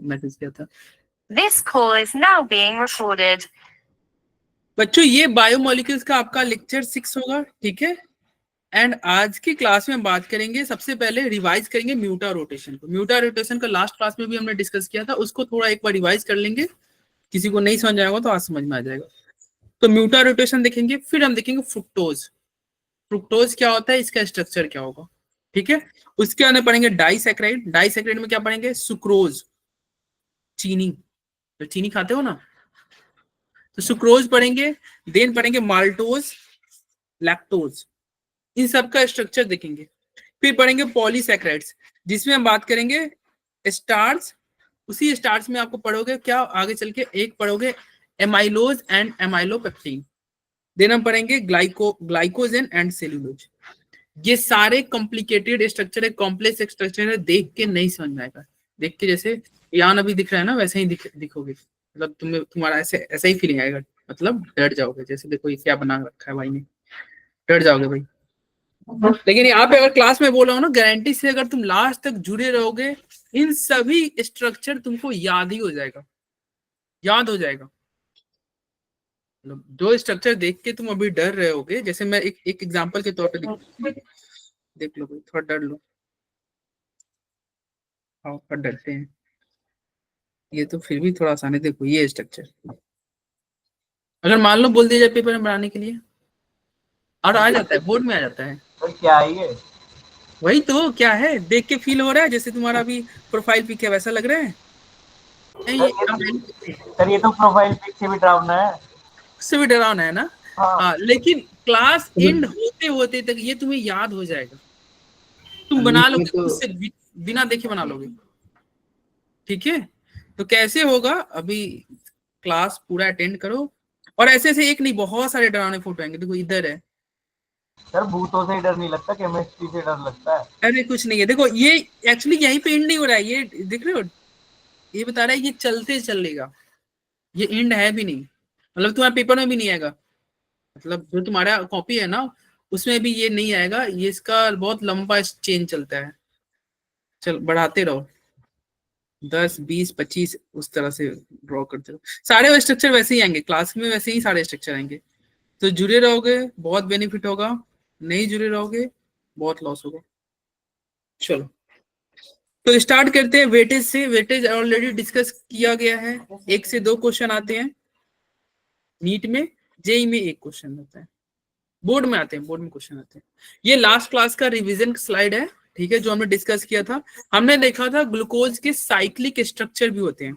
Message किया था। This call is now being recorded. बच्चों ये बायोमोलिक्यूल्स का आपका लेक्चर 6 होगा, ठीक है। एंड आज की क्लास में बात करेंगे, सबसे पहले रिवाइज करेंगे म्यूटा रोटेशन को। म्यूटा रोटेशन का लास्ट क्लास में भी हमने डिस्कस किया था, उसको थोड़ा एक बार रिवाइज कर लेंगे। किसी को नहीं समझ आएगा तो आज समझ में आ जाएगा। तो म्यूटा रोटेशन देखेंगे, फिर हम देखेंगे फ्रुक्टोज। फ्रुक्टोज क्या होता है, इसका स्ट्रक्चर क्या होगा, ठीक है। उसके अंदर पढ़ेंगे डाइसैकेराइड। डाइसैकेराइड में क्या पढ़ेंगे, सुक्रोज, चीनी, तो चीनी खाते हो ना, तो सुक्रोज पढ़ेंगे। देन पढ़ेंगे माल्टोज, लैक्टोज, इन सब का स्ट्रक्चर देखेंगे। फिर पढ़ेंगे पॉलीसैकेराइड्स, जिसमें हम बात करेंगे स्टार्च। उसी स्टार्च में आपको पढ़ोगे क्या आगे चल के, एक पढ़ोगे एमाइलोज एंड एमाइलोपेक्टिन। देन हम पढ़ेंगे ग्लाइकोजेन एंड सेल्यूलोज। ये सारे कॉम्प्लिकेटेड स्ट्रक्चर है, कॉम्प्लेक्स स्ट्रक्चर है, देख के नहीं समझ में आएगा। देख के जैसे यान अभी दिख रहा है ना, वैसे ही दिखोगे, मतलब तुम्हारा ऐसा ही फीलिंग आएगा, मतलब डर जाओगे। जैसे देखो ये क्या बना रखा है भाई ने, डर जाओगे भाई। लेकिन यहाँ पे अगर क्लास में बोल रहा हूँ ना, गारंटी से अगर तुम लास्ट तक जुड़े रहोगे, इन सभी स्ट्रक्चर तुमको याद ही हो जाएगा, याद हो जाएगा। मतलब जो स्ट्रक्चर देख के तुम अभी डर रहे होगे, जैसे मैं एक एग्जांपल के तौर पे देख लो भाई, थोड़ा डर लो। हाँ थोड़ा डरते हैं, ये तो फिर भी थोड़ा आसान है। देखो ये स्ट्रक्चर अगर मान लो बोल दिया जाए पेपर में बनाने के लिए, और आ जाता है, बोर्ड में आ जाता है, तो क्या है ये? वही तो क्या है, देख के फील हो रहा है जैसे तुम्हारा अभी प्रोफाइल पिक है, वैसा लग रहा है। सर ये तो प्रोफाइल पिक से भी डरावना है, उससे भी डरावना है ना। हाँ, लेकिन क्लास एंड होते होते तक ये तुम्हें याद हो जाएगा, तुम बना लोगे तो उससे बिना देखे बना लोगे, ठीक है। तो कैसे होगा, अभी क्लास पूरा अटेंड करो, और ऐसे ऐसे एक नहीं बहुत सारे डरावने फोटो आएंगे। देखो इधर है, सर भूतों से डर नहीं लगता, केमिस्ट्री से डर लगता है। अरे कुछ नहीं है, देखो ये एक्चुअली यहीं पे एंड नहीं हो रहा है, ये देख रहे हो, ये बता रहा है ये चलते चलेगा, ये एंड है भी नहीं, मतलब तुम्हारे पेपर में भी नहीं आएगा, मतलब जो तुम्हारा कॉपी है ना उसमें भी ये नहीं आएगा, ये इसका बहुत लंबा चेन चलता है। चल बढ़ाते रहो, 10 20 25 उस तरह से ड्रॉ करते रहो। सारे स्ट्रक्चर वैसे ही आएंगे क्लास में, वैसे ही सारे स्ट्रक्चर आएंगे। तो जुड़े रहोगे बहुत बेनिफिट होगा, नहीं जुड़े रहोगे बहुत लॉस होगा। चलो तो स्टार्ट करते हैं वेटेज से। वेटेज ऑलरेडी डिस्कस किया गया है, 1 से 2 क्वेश्चन आते हैं नीट में, जेई में 1 क्वेश्चन आता है, बोर्ड में आते हैं, बोर्ड में क्वेश्चन आते हैं। ये लास्ट क्लास का रिवीजन स्लाइड है, ठीक है, जो हमने डिस्कस किया था। हमने देखा था ग्लूकोज के साइक्लिक स्ट्रक्चर भी होते हैं।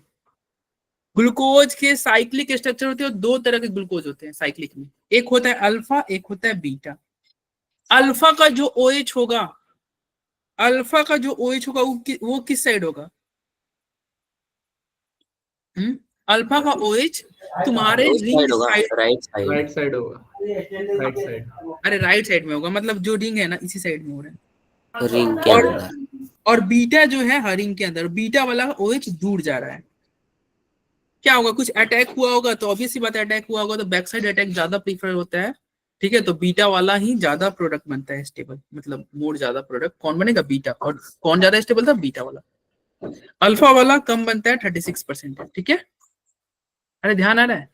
ग्लूकोज के साइक्लिक स्ट्रक्चर होते हैं, 2 तरह के ग्लूकोज होते हैं साइक्लिक में, एक होता है अल्फा, एक होता है बीटा। अल्फा का जो OH होगा, अल्फा का जो OH होगा वो किस साइड होगा, अल्फा का OH तुम्हारे रिंग साइड, राइट साइड होगा, राइट साइड। अरे राइट साइड में होगा, मतलब जो रिंग है ना इसी साइड में हो रहा है, रिंग के अंदर। और बीटा जो है हर रिंग के अंदर, बीटा वाला OH दूर जा रहा है। क्या होगा, कुछ अटैक हुआ होगा तो ऑब्वियस सी बात है, अटैक हुआ होगा तो बैक साइड अटैक ज्यादा प्रीफर होता है, ठीक है। तो बीटा वाला ही ज्यादा प्रोडक्ट बनता है स्टेबल, मतलब मोर ज्यादा प्रोडक्ट कौन बनेगा, बीटा। और कौन ज्यादा स्टेबल था, बीटा वाला। अल्फा वाला कम बनता है, 36% है, ठीक है। अरे ध्यान आ रहा है।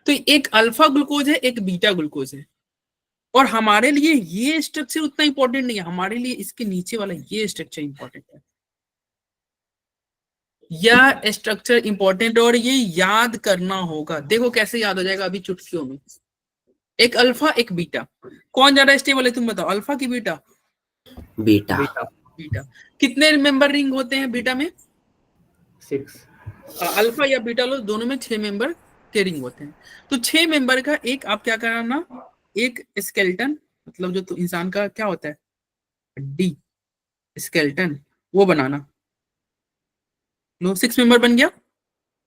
तो एक अल्फा ग्लूकोज है, एक बीटा ग्लूकोज है, और हमारे लिए ये स्ट्रक्चर उतना इंपॉर्टेंट नहीं है, हमारे लिए इसके नीचे वाला ये स्ट्रक्चर इंपॉर्टेंट है। यह स्ट्रक्चर इंपॉर्टेंट और ये याद करना होगा। देखो कैसे याद हो जाएगा अभी चुटकियों में, एक अल्फा एक बीटा, कौन ज्यादा स्टेबल है तुम बताओ, अल्फा की बीटा? बीटा। बीटा। कितने मेंबर रिंग होते हैं बीटा में? 6। अल्फा या बीटा लो, दोनों में 6 मेंबर के रिंग होते हैं। तो 6 मेंबर का एक आप क्या कराना, एक स्केलेटन, मतलब जो तो इंसान का क्या होता है, हड्डी, स्केलेटन, वो बनाना। लो 6 मेंबर बन गया।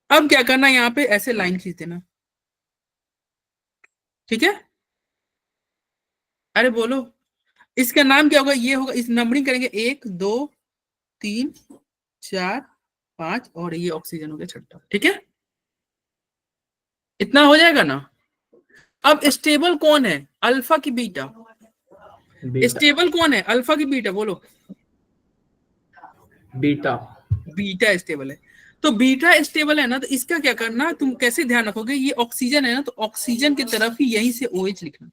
अब क्या करना, यहाँ पे ऐसे लाइन खींच देना, ठीक है। अरे बोलो इसका नाम क्या होगा, ये होगा, इस नंबरिंग करेंगे 1 2 3 4 5 और ये ऑक्सीजन हो गया छठा, ठीक है। इतना हो जाएगा ना। अब स्टेबल कौन है, अल्फा की बीटा? स्टेबल कौन है, अल्फा की बीटा? बोलो बीटा। बीटा स्टेबल है। तो बीटा स्टेबल है ना, तो इसका क्या करना, तुम कैसे ध्यान रखोगे, ये ऑक्सीजन है ना, तो ऑक्सीजन की तरफ ही यहीं से OH लिखना,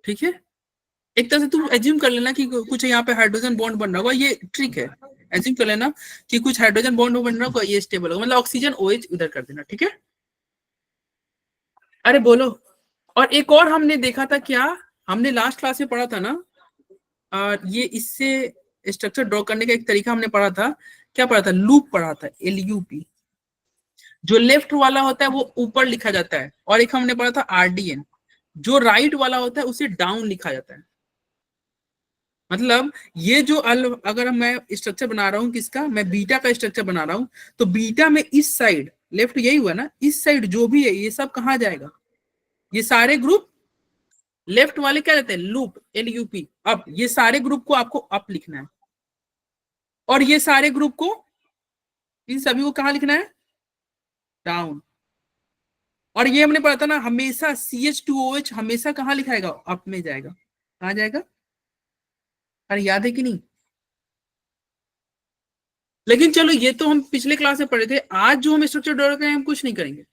ठीक है। एक तरह से तुम एज्यूम कर लेना कि कुछ यहाँ पे हाइड्रोजन बॉन्ड बन रहा होगा, ये ट्रिक है, एज्यूम कर लेना कि कुछ हाइड्रोजन बॉन्ड बन रहा होगा, ये स्टेबल होगा, मतलब ऑक्सीजन OH उधर कर देना, ठीक है। अरे बोलो। और एक और हमने देखा था क्या, हमने लास्ट क्लास में पढ़ा था ना, ये इससे स्ट्रक्चर ड्रॉ करने का एक तरीका हमने पढ़ा था, क्या पढ़ा था, लूप पढ़ा था, LUP। जो लेफ्ट वाला होता है वो ऊपर लिखा जाता है, और एक हमने पढ़ा था RDN, जो राइट वाला होता है उसे डाउन लिखा जाता है। मतलब ये जो अगर मैं स्ट्रक्चर बना रहा हूँ किसका, मैं बीटा का स्ट्रक्चर बना रहा हूँ, तो बीटा में इस साइड, लेफ्ट यही हुआ ना, इस साइड जो भी है ये सब कहाँ जाएगा, ये सारे ग्रुप लेफ्ट वाले क्या रहते हैं, लूप, LUP। अब ये सारे ग्रुप को आपको अप लिखना है, और ये सारे ग्रुप को, इन सभी को कहाँ लिखना है, डाउन। और ये हमने पढ़ा था ना, हमेशा CH2OH हमेशा कहाँ लिखाएगा, अप में जाएगा, कहाँ जाएगा, अरे याद है कि नहीं। लेकिन चलो ये तो हम पिछले क्लास में पढ़े थे, आज जो हम स्ट्रक्चर ड्रॉ करेंगे हम कुछ नहीं करेंगे।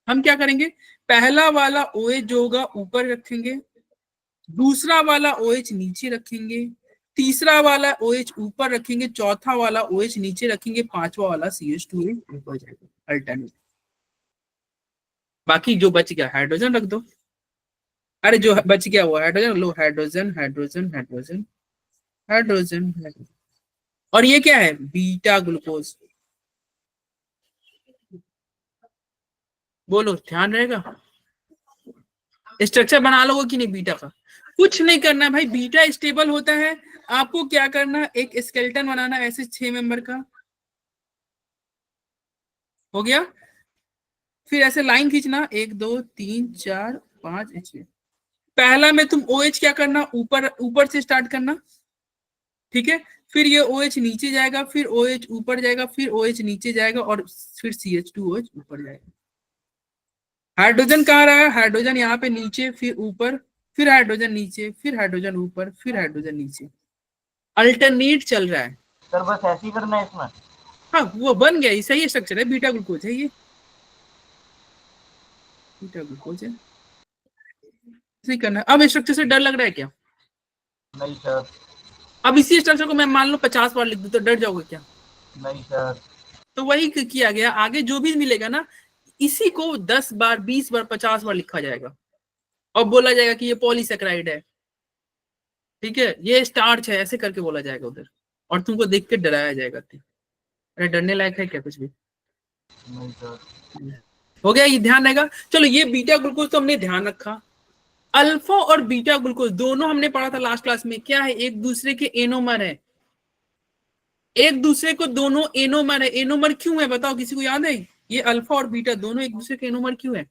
हम क्या करेंगे, पहला वाला OH जो होगा ऊपर रखेंगे, दूसरा वाला OH नीचे रखेंगे, तीसरा वाला OH ऊपर रखेंगे, चौथा वाला OH नीचे रखेंगे, पांचवा वाला CH2OH ऊपर जाएगा, अल्टरनेट। बाकी जो बच गया हाइड्रोजन रख दो, अरे जो बच गया वो हाइड्रोजन लो, hydrogen hydrogen hydrogen hydrogen hydrogen. और ये क्या है, बीटा ग्लूकोज। बोलो, ध्यान रहेगा, स्ट्रक्चर बना लोगे कि नहीं बीटा का, कुछ नहीं करना भाई, बीटा स्टेबल होता है। आपको क्या करना, एक स्केलेटन बनाना ऐसे 6 मेंबर का, हो गया। फिर ऐसे लाइन खींचना, 1 2 3 4 5 6। पहला में तुम OH क्या करना, ऊपर ऊपर से स्टार्ट करना, ठीक है। फिर ये OH नीचे जाएगा, फिर OH ऊपर जाएगा, फिर OH नीचे जाएगा, और फिर CH2OH ऊपर जाएगा। हाइड्रोजन कहाँ रहा है, हाइड्रोजन यहाँ पे नीचे, फिर ऊपर, फिर हाइड्रोजन नीचे, फिर हाइड्रोजन ऊपर, फिर हाइड्रोजन नीचे, अल्टरनेट चल रहा है। सर बस ऐसे ही करना है इसमें। हाँ वो बन गया, सही स्ट्रक्चर है, बीटा ग्लूकोज है ये, बीटा ग्लूकोज है, सही करना है। अब स्ट्रक्चर से डर लग रहा है क्या, नहीं सर। अब इसी स्ट्रक्चर को मैं मान लो 50 बार लिख दूं तो डर जाओगे क्या, नहीं सर। तो वही किया गया, आगे जो भी मिलेगा ना इसी को 10 बार 20 बार 50 बार लिखा जाएगा, और बोला जाएगा कि ये पॉलीसेकेराइड है, ठीक है, ये स्टार्च है, ऐसे करके बोला जाएगा उधर, और तुमको देख के डराया जाएगा। अरे डरने लायक है क्या कुछ भी, नहीं सर। हो गया, ये ध्यान रहेगा। चलो ये बीटा ग्लूकोज तो हमने ध्यान रखा, अल्फा और बीटा ग्लूकोज दोनों हमने पढ़ा था लास्ट क्लास में, क्या है, एक दूसरे के एनोमर है, एक दूसरे को दोनों एनोमर है। एनोमर क्यों है बताओ, किसी को याद है, ये अल्फा और बीटा दोनों एक दूसरे के एनोमर क्यों है,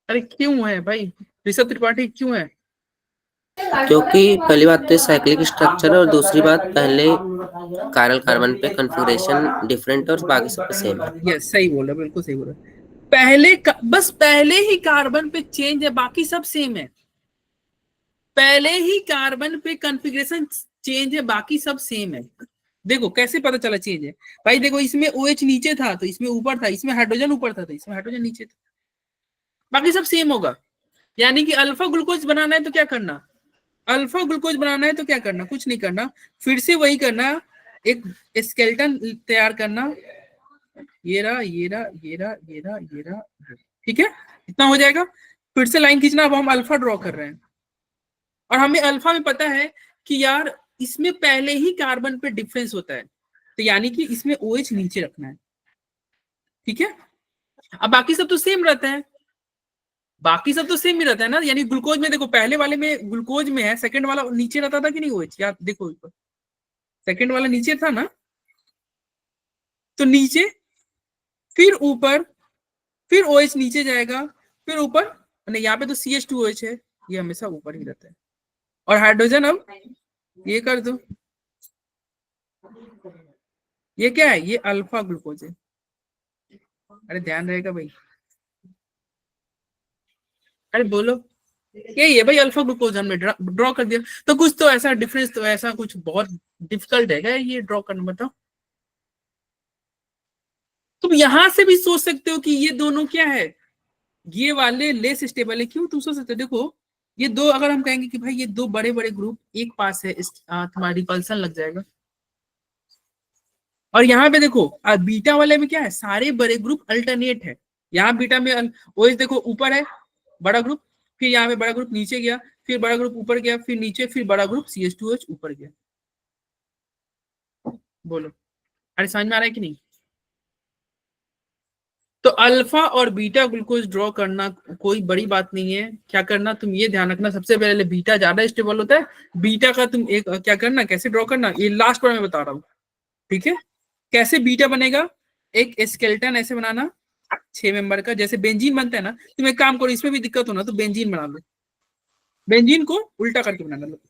अरे क्यों है भाई, ऋषभ त्रिपाठी क्यों है, क्योंकि पहली बात तो साइक्लिक स्ट्रक्चर है, और दूसरी बात पहले कायरल कार्बन पे कॉन्फ़िगरेशन डिफरेंट है और बाकी सब पे सेम है। यस सही बोला, बिल्कुल सही बोला, बस पहले ही कार्बन पे चेंज है, बाकी सब सेम है, पहले ही कार्बन पे कॉन्फ़िगरेशन चेंज है, बाकी सब सेम है। देखो कैसे पता चला चेंज है, भाई देखो इसमें OH नीचे था तो इसमें ऊपर था, इसमें हाइड्रोजन ऊपर था तो इसमें हाइड्रोजन नीचे था, बाकी सब सेम होगा। यानी कि अल्फा ग्लूकोज बनाना है तो क्या करना, अल्फा ग्लूकोज बनाना है तो क्या करना, कुछ नहीं करना, फिर से वही करना, एक स्केलेटन तैयार करना, ये रहा ये रहा ये रहा ये रहा ये रहा, ठीक है, इतना हो जाएगा। फिर से लाइन खींचना, अब हम अल्फा ड्रॉ कर रहे हैं, और हमें अल्फा में पता है कि यार इसमें पहले ही कार्बन पे डिफरेंस होता है, तो यानी कि इसमें OH नीचे रखना है, ठीक है। अब बाकी सब तो सेम रहता है, बाकी सब तो सेम ही रहता है ना, यानी ग्लूकोज में देखो, पहले वाले में ग्लूकोज में है, सेकंड वाला नीचे रहता था कि नहीं OH, यार देखो सेकंड वाला नीचे था ना, तो नीचे, फिर ऊपर, फिर OH नीचे जाएगा, फिर ऊपर, नहीं यहाँ पे तो CH2OH है, ये हमेशा ऊपर ही रहता है, और हाइड्रोजन अब ये कर दो, ये क्या है, ये अल्फा ग्लूकोज है, अरे ध्यान रहेगा भाई, अरे बोलो, यही है भाई अल्फा ग्लूकोज, हमने ड्रॉ कर दिया। तो कुछ तो ऐसा डिफरेंस, तो ऐसा कुछ बहुत डिफिकल्ट है क्या ये ड्रॉ करना, बताओ। तुम यहां से भी सोच सकते हो कि ये दोनों क्या है, ये वाले लेस स्टेबल है। क्यों तुम सोच सकते हो, देखो ये दो, अगर हम कहेंगे कि भाई ये दो बड़े बड़े ग्रुप एक पास है, तुम्हारा रिपल्सन लग जाएगा। और यहाँ पे देखो बीटा वाले में क्या है, सारे बड़े ग्रुप अल्टरनेट है। यहाँ बीटा में ओएच देखो ऊपर है बड़ा ग्रुप, फिर यहाँ पे बड़ा ग्रुप नीचे गया, फिर बड़ा ग्रुप ऊपर गया, फिर नीचे, फिर बड़ा ग्रुप CH2H ऊपर गया। बोलो, अरे समझ में आ रहा है कि नहीं। तो अल्फा और बीटा ग्लूकोज ड्रॉ करना कोई बड़ी बात नहीं है। क्या करना, तुम ये ध्यान रखना, सबसे पहले बीटा ज्यादा स्टेबल होता है। बीटा का तुम एक क्या करना, कैसे ड्रॉ करना, ये लास्ट बार मैं बता रहा हूँ, ठीक है। कैसे बीटा बनेगा, एक स्केलेटन ऐसे बनाना 6 मेंबर का, जैसे बेंजीन बनता है ना। तुम एक काम करो, इसमें भी दिक्कत हो ना तो बेंजीन बना लो, बेंजीन को उल्टा करके बनाना लो।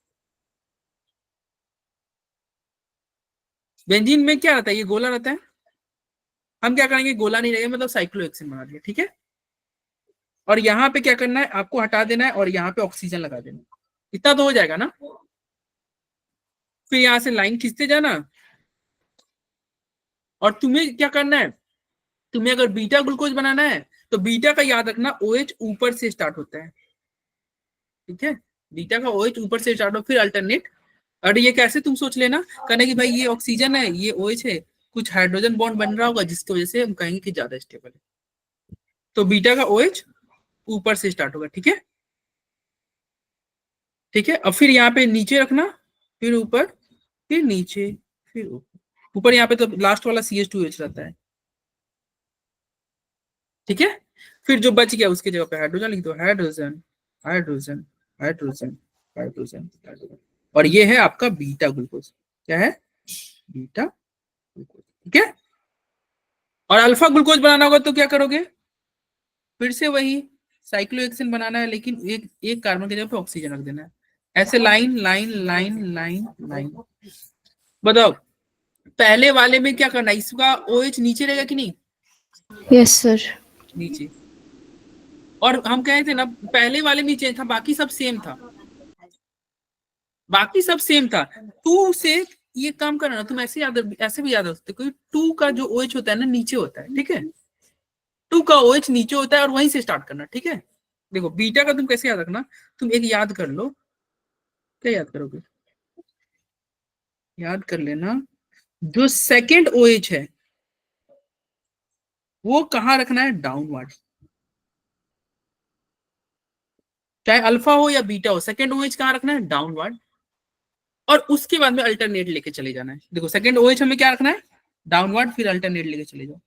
बेंजीन में क्या रहता है, ये गोला रहता है। हम क्या करेंगे, गोला नहीं रहेगा, मतलब साइक्लोहेक्सेन बना दिया, ठीक है। और यहाँ पे क्या करना है, आपको हटा देना है और यहाँ पे ऑक्सीजन लगा देना, इतना तो हो जाएगा ना। फिर यहाँ से लाइन खींचते जाना, और तुम्हें क्या करना है, तुम्हें अगर बीटा ग्लूकोज बनाना है तो बीटा का याद रखना OH ऊपर से स्टार्ट होता है, ठीक है। बीटा का OH ऊपर से स्टार्ट हो, फिर अल्टरनेट। और ये कैसे तुम सोच लेना, कहना कि भाई ये ऑक्सीजन है, ये OH है, कुछ हाइड्रोजन बॉन्ड बन रहा होगा जिसकी वजह से हम कहेंगे कि ज्यादा स्टेबल है। तो बीटा का OH ऊपर से स्टार्ट होगा, ठीक है, ठीक है। अब फिर यहाँ पे नीचे रखना, फिर ऊपर, फिर नीचे, फिर ऊपर। ऊपर यहाँ पे तो लास्ट वाला CH2H रहता है, ठीक है। फिर जो बच गया उसके जगह पे हाइड्रोजन लिख दो, hydrogen hydrogen hydrogen hydrogen hydrogen. और ये है आपका बीटा ग्लूकोज, क्या है, बीटा ग्लूकोज, ठीक है। और अल्फा ग्लूकोज बनाना होगा तो क्या करोगे, फिर से वही साइक्लोहेक्सेन बनाना है, लेकिन एक एक कार्बन की जगह पे ऑक्सीजन रख देना है, ऐसे line line line line line. बताओ पहले वाले में क्या करना है, इसका OH नीचे रहेगा कि नहीं, यस सर। नीचे। और हम कहे थे ना पहले वाले में चेंज था, बाकी सब सेम था, बाकी सब सेम था। 2 से ये काम करना ना, तुम ऐसे याद, ऐसे भी याद रख सकते हो, 2 का जो OH होता है ना नीचे होता है, ठीक है। 2 का OH नीचे होता है और वहीं से स्टार्ट करना, ठीक है। देखो बीटा का तुम कैसे याद रखना, तुम एक याद कर लो, क्या याद करोगे, याद कर लेना, जो सेकंड OH है वो कहाँ रखना है, डाउनवर्ड। चाहे अल्फा हो या बीटा हो, सेकंड OH कहाँ रखना है, डाउनवर्ड। और उसके बाद में अल्टरनेट लेके चले जाना है। देखो सेकंड OH हमें क्या रखना है, डाउनवर्ड, फिर अल्टरनेट लेके चले जाओ।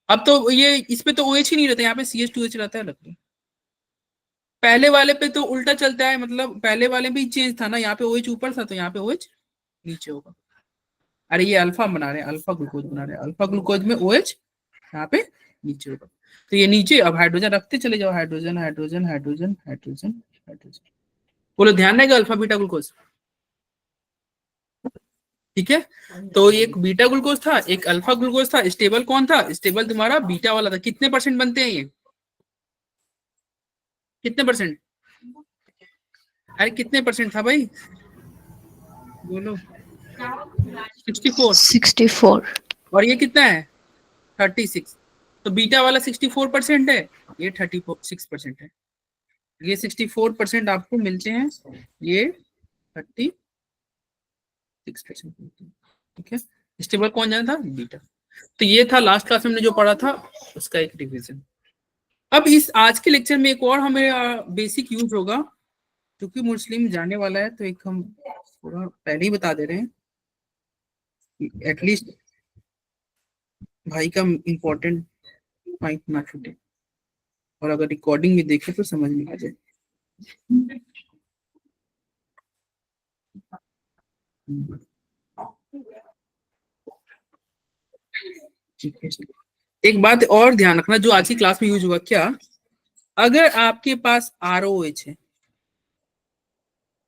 अब तो ये इस पे तो OH ही नहीं रहता, यहाँ पे CH2H रहता है, लगता है। पहले वाले पे तो उल्टा चलता है, मतलब पहले वाले भी चेंज था ना, यहाँ पे OH ऊपर था तो यहाँ पे OH नीचे होगा। अरे ये अल्फा बना रहे हैं, अल्फा ग्लूकोज बना रहे हैं, अल्फा ग्लूकोज में OH यहाँ पे नीचे होगा, तो ये नीचे। अब हाइड्रोजन रखते चले जाओ, hydrogen hydrogen hydrogen hydrogen hydrogen. बोलो ध्यान रहेगा अल्फा बीटा ग्लूकोज, ठीक है। तो एक बीटा ग्लूकोज था, एक अल्फा ग्लूकोज था। स्टेबल कौन था, स्टेबल तुम्हारा बीटा वाला था। कितने परसेंट बनते हैं ये, कितने परसेंट, अरे कितने परसेंट था भाई, बोलो। 64। 64। और ये कितना है, 36। तो बीटा वाला 64% है, ये 36% है। ये 64% आपको मिलते हैं, ये 36% मिलते हैं, ठीक है। स्टेबल कौन जाना था, बीटा। तो ये था लास्ट क्लास में हमने जो पढ़ा था उसका एक रिवीजन। अब इस आज के लेक्चर में एक और हमें बेसिक यूज होगा, क्योंकि मुस्लिम जाने वाला है तो एक हम थोड़ा पहले ही बता दे रहे हैं, एटलीस्ट भाई का इम्पोर्टेंट पॉइंट ना छूटे, और अगर रिकॉर्डिंग में देखे तो समझ में आ जाए। ठीक है, एक बात और ध्यान रखना जो आज की क्लास में यूज हुआ, क्या, अगर आपके पास ROH है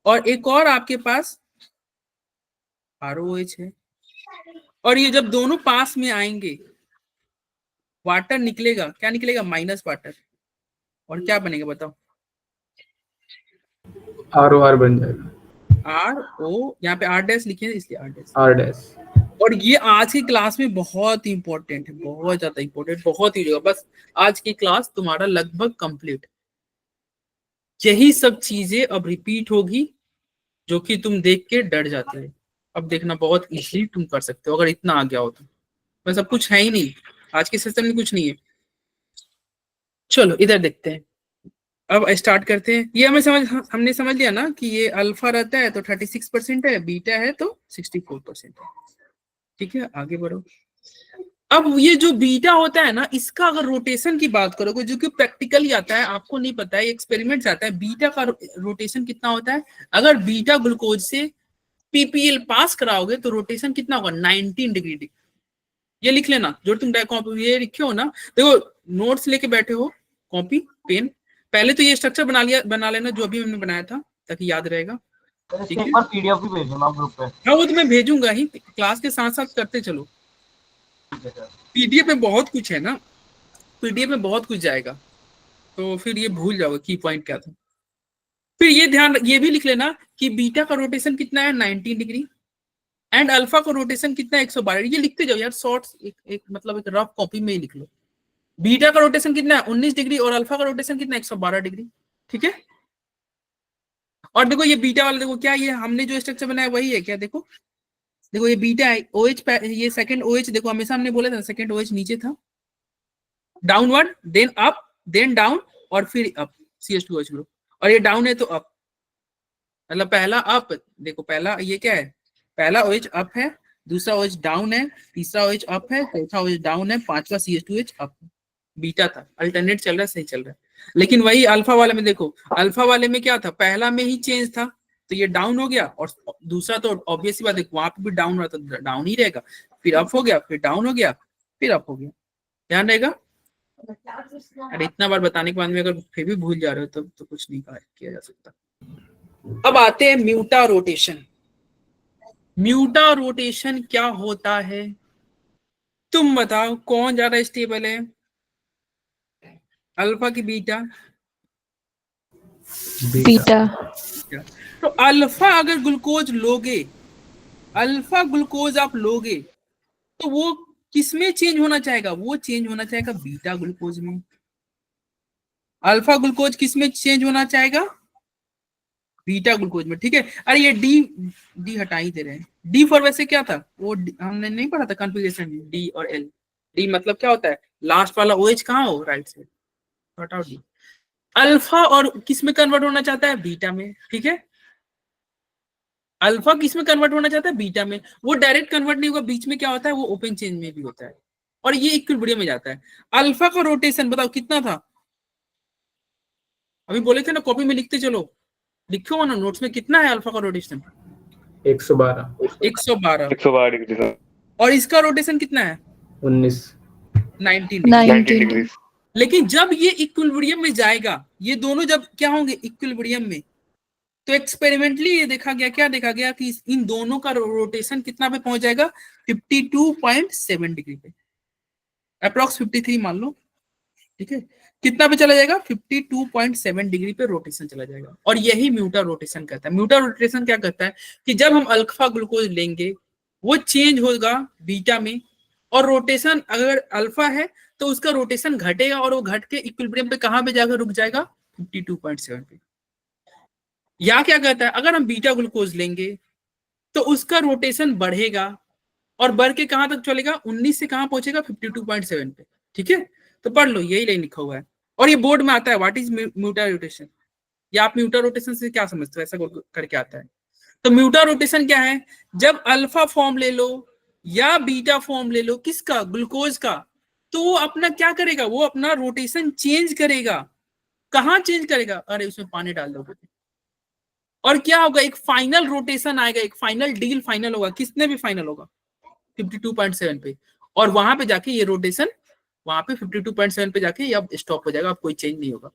और एक और आपके पास ROH है, और ये जब दोनों पास में आएंगे वाटर निकलेगा, क्या निकलेगा, माइनस वाटर। और क्या बनेगा बताओ, ROR बन जाएगा, आर ओ, यहाँ पे आर डैश लिखे हैं इसलिए आर डैश। R dash. और ये आज की क्लास में बहुत इंपॉर्टेंट है, बहुत ज्यादा इंपॉर्टेंट, बहुत ही। बस आज की क्लास तुम्हारा लगभग कंप्लीट। यही सब चीजें अब रिपीट होगी जो कि तुम देख के डर जाते हो। अब देखना बहुत इजीली तुम कर सकते हो अगर इतना आ गया हो तो। बस अब कुछ है ही नहीं, आज के सिस्टम में कुछ नहीं है। चलो इधर देखते हैं, अब स्टार्ट करते हैं। ये हमने समझ लिया ना कि ये अल्फा रहता है तो 36% है, बीटा है तो 64% है। ठीक है, आगे बढ़ो। अब ये जो बीटा होता है ना, इसका अगर रोटेशन की बात करोगे, जो कि प्रैक्टिकली आता है, आपको नहीं पता है, एक्सपेरिमेंट आता है, बीटा का रोटेशन कितना होता है। अगर बीटा ग्लूकोज से पीपीएल पास कराओगे तो रोटेशन कितना होगा, 19 डिग्री। ये लिख लेना, जो तुम कॉपी ये लिखे हो ना, देखो नोट्स लेके बैठे हो, कॉपी पेन, पहले तो ये स्ट्रक्चर बना लेना जो अभी हमने बनाया था, ताकि याद रहेगा। ठीक है, एक बार पीडीएफ भी भेज देना ग्रुप पे। हाँ वो तो मैं भेजूंगा ही, क्लास के साथ साथ करते चलो। पीडीएफ में बहुत कुछ है ना, पीडीएफ में बहुत कुछ जाएगा, तो फिर ये भूल जाओगे की पॉइंट क्या था। फिर ये ध्यान, ये भी लिख लेना कि बीटा का रोटेशन कितना है, 19 डिग्री, एंड अल्फा का रोटेशन कितना है, 112। ये लिखते जाओ यार, शॉर्ट्स एक मतलब एक रफ कॉपी में ही लिख लो। बीटा का रोटेशन कितना है, 19 डिग्री, और अल्फा का रोटेशन कितना है, 112 डिग्री। ठीक है, और देखो ये बीटा वाला, देखो क्या ये हमने जो स्ट्रक्चर बनाया वही है क्या, देखो देखो ये बीटा है, OH ये सेकंड OH, देखो हमेशा हमने बोला था सेकंड OH नीचे था, downward then up then down और फिर अप, CH2OH ग्रुप, और ये डाउन है तो अप, मतलब पहला अप, देखो पहला ये क्या है, पहला OH अप है, दूसरा OH डाउन है, तीसरा OH अप है, चौथा OH डाउन है, पांचवा CH2H अप। बीटा था, अल्टरनेट चल रहा है, सही चल रहा है। लेकिन वही अल्फा वाले में देखो, अल्फा वाले में क्या था, पहला में ही चेंज था तो ये डाउन हो गया, और दूसरा तो ऑब्वियस सी बात है वहां पे भी डाउन रहा तो डाउन ही रहेगा, फिर अप हो गया, फिर डाउन हो गया, फिर अप हो गया। ध्यान रहेगा। अरे इतना बार बताने के बाद में अगर फिर भी भूल जा रहे हो तो कुछ नहीं किया जा सकता। अब आते हैं म्यूटा रोटेशन। म्यूटा रोटेशन क्या होता है, तुम बताओ कौन ज्यादा स्टेबल है, अल्फा की बीटा? बीटा। तो अल्फा अगर ग्लूकोज लोगे, अल्फा ग्लूकोज आप लोगे तो वो किसमें चेंज होना चाहेगा, वो चेंज होना चाहेगा बीटा ग्लूकोज में। अल्फा ग्लूकोज किसमें चेंज होना चाहेगा, बीटा ग्लूकोज में। ठीक है, अरे ये डी हटा ही दे रहे हैं, डी फॉर वैसे क्या था, वो हमने नहीं पढ़ा था कॉन्फ़िगरेशन, डी और एल। डी मतलब क्या होता है, लास्ट वाला OH कहाँ हो, राइट साइड, हटाओ डी। अल्फा और किस में कन्वर्ट होना चाहता है, बीटा में। ठीक है, अल्फा किस में कन्वर्ट होना चाहता है, बीटा में। वो डायरेक्ट कन्वर्ट नहीं होगा, बीच में क्या होता है, वो ओपन चेंज में भी होता है, और ये इक्विलिब्रियम में जाता है। अल्फा का रोटेशन बताओ कितना था, अभी बोले थे ना कॉपी में लिखते चलो, लिखो ना नोट्स में, कितना है अल्फा का रोटेशन, 112 डिग्री। और इसका रोटेशन कितना है, 19 डिग्री। लेकिन जब ये इक्विलिब्रियम में जाएगा, ये दोनों जब क्या होंगे, इक्विलिब्रियम में, तो एक्सपेरिमेंटली ये देखा गया, क्या देखा गया कि इन दोनों का रोटेशन कितना पे पहुंच जाएगा, 52.7 डिग्री पे, अप्रॉक्स 53 मान लो। ठीक है, कितना पे चला जाएगा, 52.7 डिग्री पे रोटेशन चला जाएगा, और यही म्यूटा रोटेशन कहता है। म्यूटा रोटेशन क्या कहता है कि जब हम अल्फा ग्लूकोज लेंगे वो चेंज होगा बीटा में, और रोटेशन अगर अल्फा है तो उसका रोटेशन घटेगा, और वो घट के इक्विलिब्रियम पे कहां पे जाकर रुक जाएगा, 52.7 पे। या क्या कहता है, अगर हम बीटा ग्लूकोज लेंगे तो उसका रोटेशन बढ़ेगा, और बढ़ के कहां तक चलेगा, 19 से कहां पहुंचेगा, 52.7 पे। ठीक है, तो पढ़ लो, यही लाइन लिखा हुआ है, और ये बोर्ड में आता है, व्हाट इज म्यूटा रोटेशन, या आप म्यूटा रोटेशन से क्या समझते हो, ऐसा करके आता है। तो म्यूटा रोटेशन क्या है, जब अल्फा फॉर्म ले लो या बीटा फॉर्म ले लो, किसका, ग्लूकोज का, तो वो अपना क्या करेगा, वो अपना रोटेशन चेंज करेगा। कहां चेंज करेगा, अरे उसमें पानी डाल दोगे, और क्या होगा, एक फाइनल रोटेशन आएगा, एक फाइनल डील फाइनल होगा, किसने भी फाइनल होगा 52.7 पे, और वहां पे जाके ये रोटेशन वहां पे 52.7 पे जाके ये अब स्टॉप हो जाएगा, अब कोई चेंज नहीं होगा।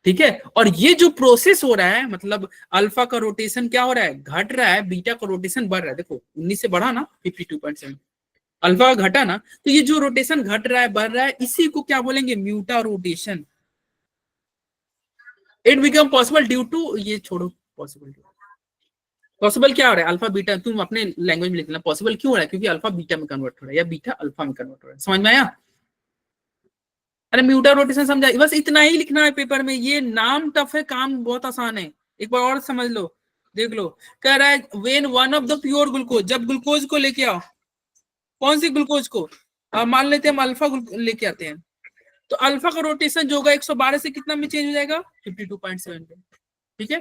ठीक है, और ये जो प्रोसेस हो रहा है, मतलब अल्फा का रोटेशन क्या हो रहा है, घट रहा है, बीटा का रोटेशन बढ़ रहा है। देखो 19 से बढ़ा ना 52.7, अल्फा का घटा ना, तो ये जो रोटेशन घट रहा है बढ़ रहा है, इसी को क्या बोलेंगे, mutarotation. It become possible due to, ये छोड़ो पॉसिबल पॉसिबल क्या हो रहा है, अल्फा बीटा, तुम अपने लैंग्वेज में लिख लेना पॉसिबल क्यों हो रहा है, क्योंकि अल्फा बीटा में कन्वर्ट हो रहा है या बीटा अल्फा में कन्वर्ट हो रहा है। समझ में आया? अरे म्यूटा रोटेशन समझा, बस इतना ही लिखना है पेपर में। ये नाम टफ है, काम बहुत आसान है। एक बार और समझ लो, देख लो। कह रहा है when one of the pure glucose, जब ग्लूकोज को लेके आओ, कौन सी ग्लूकोज को, मान लेते हैं हम अल्फा लेके आते हैं, तो अल्फा का रोटेशन जो होगा 112 से कितना में चेंज हो जाएगा, 52.7 पे। ठीक है,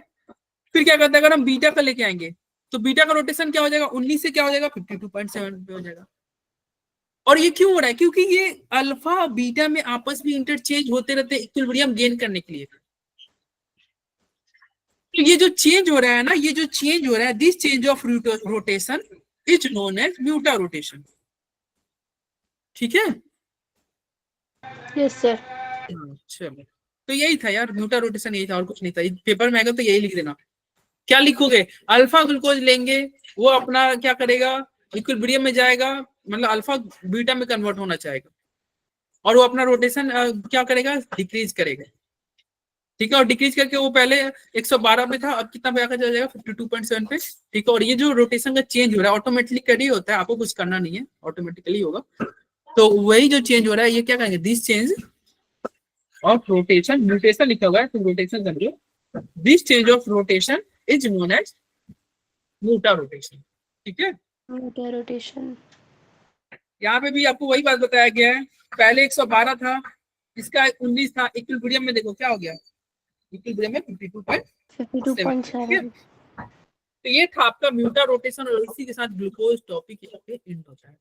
फिर क्या करते हैं, अगर हम बीटा का लेके आएंगे तो बीटा का रोटेशन क्या हो जाएगा, 19 से क्या हो जाएगा, 52.7 पे हो जाएगा। और ये क्यों हो रहा है, क्योंकि ये अल्फा बीटा में आपस में इंटरचेंज होते रहते हैं इक्विलिब्रियम गेन करने के लिए। तो ये जो चेंज हो रहा है ना, ये जो चेंज हो रहा है, this change of rotation is known as mutarotation. ठीक है, Yes, sir. चलो तो यही था यार, म्यूटा रोटेशन यही था, और कुछ नहीं था। पेपर में आएगा तो यही लिख देना। क्या लिखोगे, अल्फा ग्लूकोज लेंगे, वो अपना क्या करेगा, इक्विलिब्रियम में जाएगा, मतलब अल्फा बीटा में कन्वर्ट होना चाहेगा, और वो अपना रोटेशन क्या करेगा, डिक्रीज करेगा। ठीक है, और डिक्रीज करके वो पहले 112 पे था, अब कितना पे आकर चला जाएगा, 52.7 पे। ठीक है, और ये जो रोटेशन का चेंज हो रहा है ऑटोमेटिकली होता है, आपको कुछ करना नहीं है, ऑटोमेटिकली होगा। तो वही जो चेंज हो रहा है, ये क्या कहेंगे, this change of rotation, mutation लिखा हुआ है तो रोटेशन समझो, this change of rotation is known as mutarotation. ठीक है, Muta rotation. यहाँ पे भी आपको वही बात बताया गया है, पहले 112 था, इसका 19 था, इक्विलिब्रियम में देखो क्या हो गया, इक्विलिब्रियम में 52.7। 52.7. तो ये था आपका म्यूटा रोटेशन, और इसी के साथ ग्लूकोज टॉपिक एंड होता है।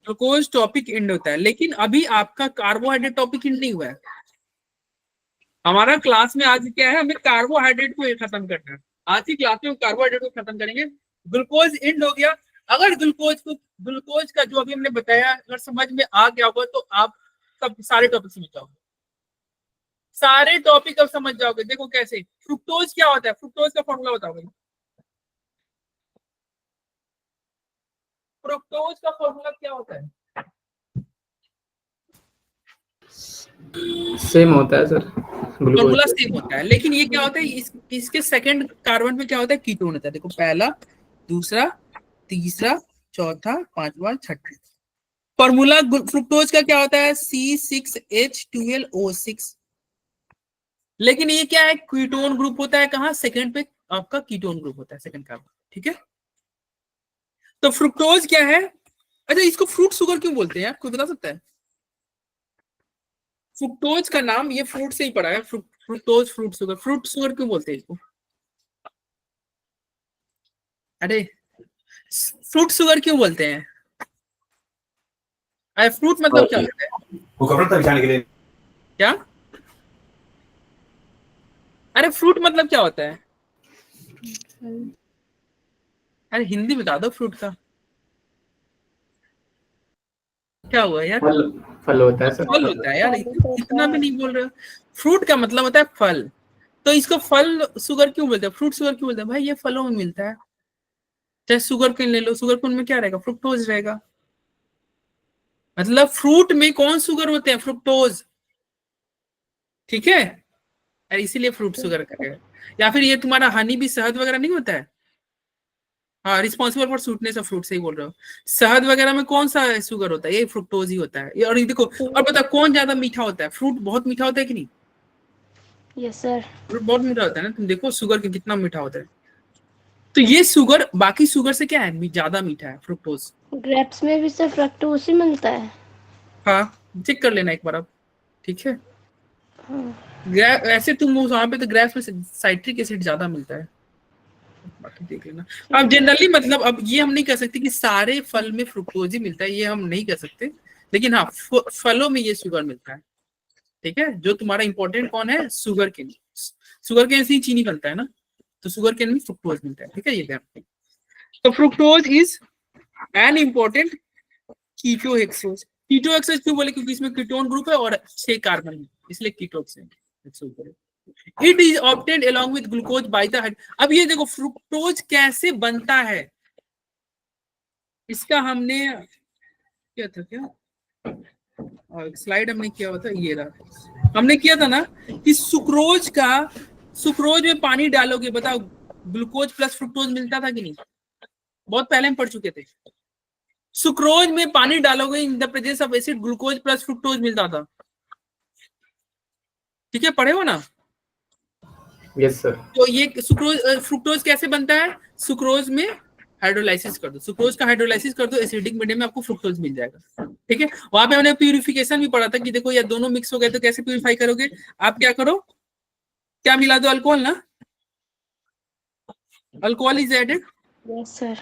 ग्लूकोज टॉपिक एंड होता है, लेकिन अभी आपका कार्बोहाइड्रेट टॉपिक एंड नहीं हुआ है। हमारा क्लास में आज क्या है, हमें कार्बोहाइड्रेट को खत्म करना है। आज की क्लास में हम कार्बोहाइड्रेट को खत्म करेंगे। ग्लूकोज एंड हो गया। अगर ग्लूकोज का जो अभी हमने बताया अगर समझ में आ गया होगा तो आप सब सारे टॉपिक समझ जाओगे, सारे टॉपिक अब समझ जाओगे। देखो कैसे, फ्रुक्टोज क्या होता है, फ्रुक्टोज का फॉर्मूला बताओगे, फ्रुक्टोज का फॉर्मूला क्या होता है, सेम होता है सर, फॉर्मूला सेम होता है, लेकिन ये क्या होता है, इसके सेकंड कार्बन में क्या होता है, कीटोन होता है। देखो पहला, दूसरा, तीसरा, चौथा, पांचवा, छठा। फॉर्मूला फ्रुक्टोज का क्या होता है, C6H12O6। लेकिन ये क्या है, कीटोन ग्रुप होता है, कहाँ, सेकंड पे आपका कीटोन ग्रुप होता है, सेकंड कार्बन। ठीक है, तो फ्रुक्टोज क्या है, अच्छा इसको फ्रूट शुगर क्यों बोलते हैं यार, कोई बता सकता है? फ्रुक्टोज का नाम ये फ्रूट से ही पड़ा है, फ्रुक्टोज फ्रूट शुगर क्यों बोलते हैं इसको? अरे फ्रूट शुगर क्यों बोलते हैं? अरे फ्रूट मतलब क्या होता है, वो कपड़ा तक बिछाने के लिए क्या? अरे फ्रूट मतलब क्या होता है? अरे हिंदी बता दो फ्रूट का क्या हुआ यार। फल होता है सर, फल होता है यार, इतना भी नहीं बोल रहे हो। फ्रूट का मतलब होता है फल, तो इसको फल शुगर क्यों बोलते हैं, फ्रूट शुगर क्यों बोलते हैं? भाई ये फलों में मिलता है। चाहे शुगर केन ले लो, शुगर केन में क्या रहेगा, फ्रुक्टोज रहेगा। मतलब फ्रूट में कौन शुगर होते हैं, फ्रुक्टोज। ठीक है, और इसीलिए फ्रूट शुगर करेगा। या फिर ये तुम्हारा हनी भी शहद वगैरह नहीं होता है, हाँ, responsible for sweetness of fruit, सही बोल रहे हो। शहद वगैरह में कौन सा शुगर होता है, ये फ्रुक्टोज ही होता है। और ये देखो, और बता कौन ज्यादा मीठा होता है, फ्रूट बहुत मीठा होता है कि नहीं? Yes, sir. फ्रूट बहुत मीठा होता है ना, तुम देखो शुगर के कितना मीठा होता है। तो ये शुगर बाकी शुगर से क्या है, ज्यादा मीठा है फ्रुक्टोज। Grapes में भी सर फ्रक्टोज ही मिलता है। हाँ चेक कर लेना एक बार आप, ठीक है। हाँ। ऐसे तुम वहां पे तो ग्रेप्स में साइट्रिक एसिड ज्यादा मिलता है, बाकी देख लेना। अब जनरली मतलब अब ये हम नहीं कह सकते कि सारे फल में फ्रुक्टोज ही मिलता है, ये हम नहीं कह सकते, लेकिन हाँ फलों में ये शुगर मिलता है। ठीक है, जो तुम्हारा इंपॉर्टेंट कौन है, शुगर केन। शुगर केन से ही चीनी बनता है ना, तो शुगर केन में फ्रुक्टोज मिलता है। ठीक है, ये ध्यान। तो फ्रुक्टोज इज एन इम्पोर्टेंट कीटोहेक्सोज। कीटोहेक्सोज क्यों बोले, क्योंकि इसमें कीटोन ग्रुप है और 6 कार्बन है, इसलिए ketohexose. It is obtained along with glucose by the. अब ये देखो फ्रुक्टोज कैसे बनता है, इसका हमने क्या था, स्लाइड हमने किया हुआ था, ये रहा। हमने किया था ना कि सुक्रोज का सुक्रोज में पानी डालोगे, बताओ ग्लूकोज प्लस फ्रुक्टोज मिलता था कि नहीं? बहुत पहले हम पढ़ चुके थे। सुक्रोज में पानी डालोगे in the presence of acid glucose plus fructose मिलता था, ठीक है, पढ़े हो ना? Yes sir. तो ये सुक्रोज फ्रुक्टोज कैसे बनता है? सुक्रोज में हाइड्रोलाइसिस कर दो, सुक्रोज का हाइड्रोलाइसिस कर दो, एसिडिक मीडियम में आपको फ्रुक्टोज मिल जाएगा, ठीक है। वहां पे हमने प्यूरिफिकेशन भी पढ़ा था कि देखो ये दोनों मिक्स हो गए तो कैसे प्यूरिफाई करोगे? आप क्या करो, क्या मिला दो? अल्कोहल ना, alcohol is added. Yes sir.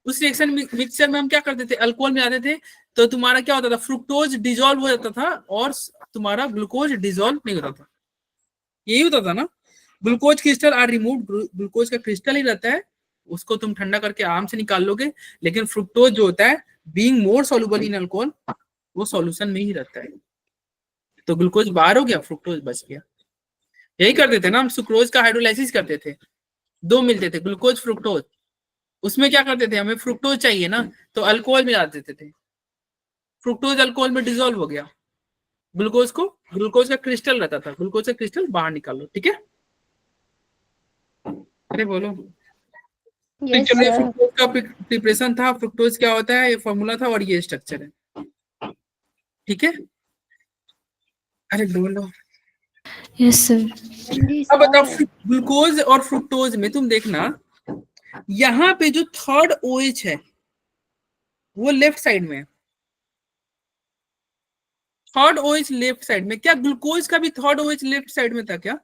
उस रिएक्शन मिक्सचर में हम क्या करते थे? अल्कोहल मिलाते थे, तो तुम्हारा क्या होता था? फ्रुक्टोज डिजोल्व हो जाता था और तुम्हारा ग्लूकोज डिजोल्व नहीं होता था, यही होता था ना। Glucose crystal are remove, glucose का क्रिस्टल ही रहता है, उसको तुम ठंडा करके आराम से निकाल लोगे, लेकिन फ्रुक्टोज जो होता है being more soluble in alcohol, वो सॉल्यूशन में ही रहता है, तो ग्लूकोज बाहर हो गया, फ्रुक्टोज बच गया। यही करते थे ना हम, सुक्रोज का हाइड्रोलाइसिस करते थे, दो मिलते थे ग्लूकोज फ्रुक्टोज, उसमें क्या करते थे? हमें फ्रुक्टोज चाहिए ना, तो अल्कोहल मिला देते थे, फ्रुक्टोज अल्कोहल में डिजोल्व हो गया, ग्लूकोज को, ग्लूकोज का क्रिस्टल रहता था, ग्लूकोज का क्रिस्टल बाहर निकालो, ठीक है। अरे बोलो। तो यस चलो, ये सर। फ्रुक्टोज का प्रिपरेशन था, फ्रुक्टोज क्या होता है, ये फॉर्मूला था और ये स्ट्रक्चर है, ठीक है। अरे बोलो। Yes sir. अब बताओ, ग्लूकोज और फ्रुक्टोज में तुम देखना, यहाँ पे जो थर्ड OH है वो लेफ्ट साइड में है, थर्ड OH लेफ्ट साइड में। क्या ग्लूकोज का भी थर्ड OH लेफ्ट साइड में था क्या?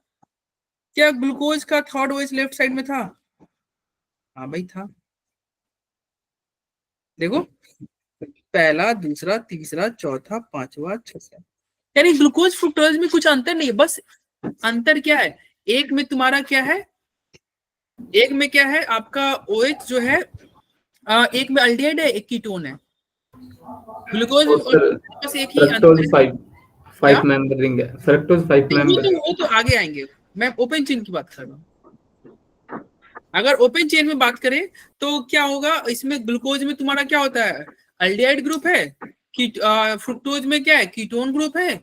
क्या ग्लूकोज का थर्ड OH लेफ्ट साइड में था? हाँ भाई था, देखो, पहला, दूसरा, तीसरा, चौथा, पांचवा, छठा। यानी ग्लूकोज फ्रुक्टोज में कुछ अंतर नहीं है, बस अंतर क्या है, एक में तुम्हारा क्या है, एक में क्या है आपका OH जो है, एक में अल्डिहाइड है, एक कीटोन है। ग्लूकोज और और सर बस एक ही फ्रक्टोज अंतर है। क्या? 5 मेंबर रिंग है, फ्रक्टोज 5 मेंबर। वो तो आगे आएंगे, मैं ओपन चेन की बात कर रहा हूँ। अगर ओपन चेन में बात करें तो क्या होगा, इसमें ग्लूकोज में तुम्हारा क्या होता है, अल्डिहाइड ग्रुप है, फ्रुक्टोज में क्या है, कीटोन ग्रुप है,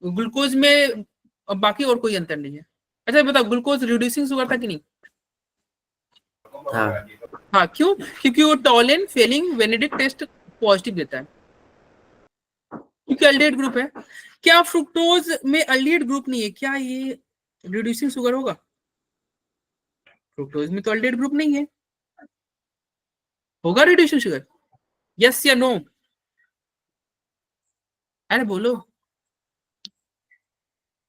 ग्लूकोज में बाकी और कोई अंतर नहीं है। अच्छा बताओ, ग्लूकोज रिड्यूसिंग शुगर था कि नहीं? हाँ। हाँ, क्यों? क्योंकि वो टॉलेन, फेलिंग, वेनेडिक्ट टेस्ट पॉजिटिव देता है, क्योंकि अल्डिहाइड ग्रुप है। क्या फ्रुक्टोज में अल्डिहाइड ग्रुप नहीं है, क्या ये रिड्यूसिंग शुगर होगा? फ्रुक्टोज में तो अल्डिहाइड ग्रुप नहीं है, होगा रिड्यूसिंग शुगर? यस या नो? अरे बोलो।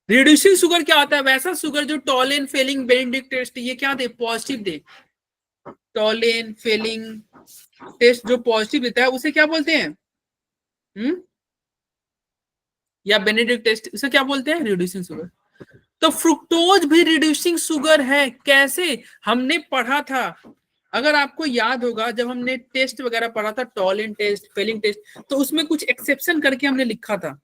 रिड्यूसिंग शुगर क्या होता है? वैसा शुगर जो टॉलेन, फेलिंग, बेनेडिक्ट टेस्ट ये क्या दे, पॉजिटिव दे। टॉलेन, फेलिंग टेस्ट जो पॉजिटिव देता है उसे क्या बोलते हैं? या बेनेडिक्ट टेस्ट, उसे क्या बोलते हैं? Reducing sugar. तो फ्रुक्टोज भी रिड्यूसिंग शुगर है, कैसे? हमने पढ़ा था, अगर आपको याद होगा, जब हमने टेस्ट वगैरह पढ़ा था, टॉलेन टेस्ट, फेलिंग टेस्ट, तो उसमें कुछ एक्सेप्शन करके हमने लिखा था।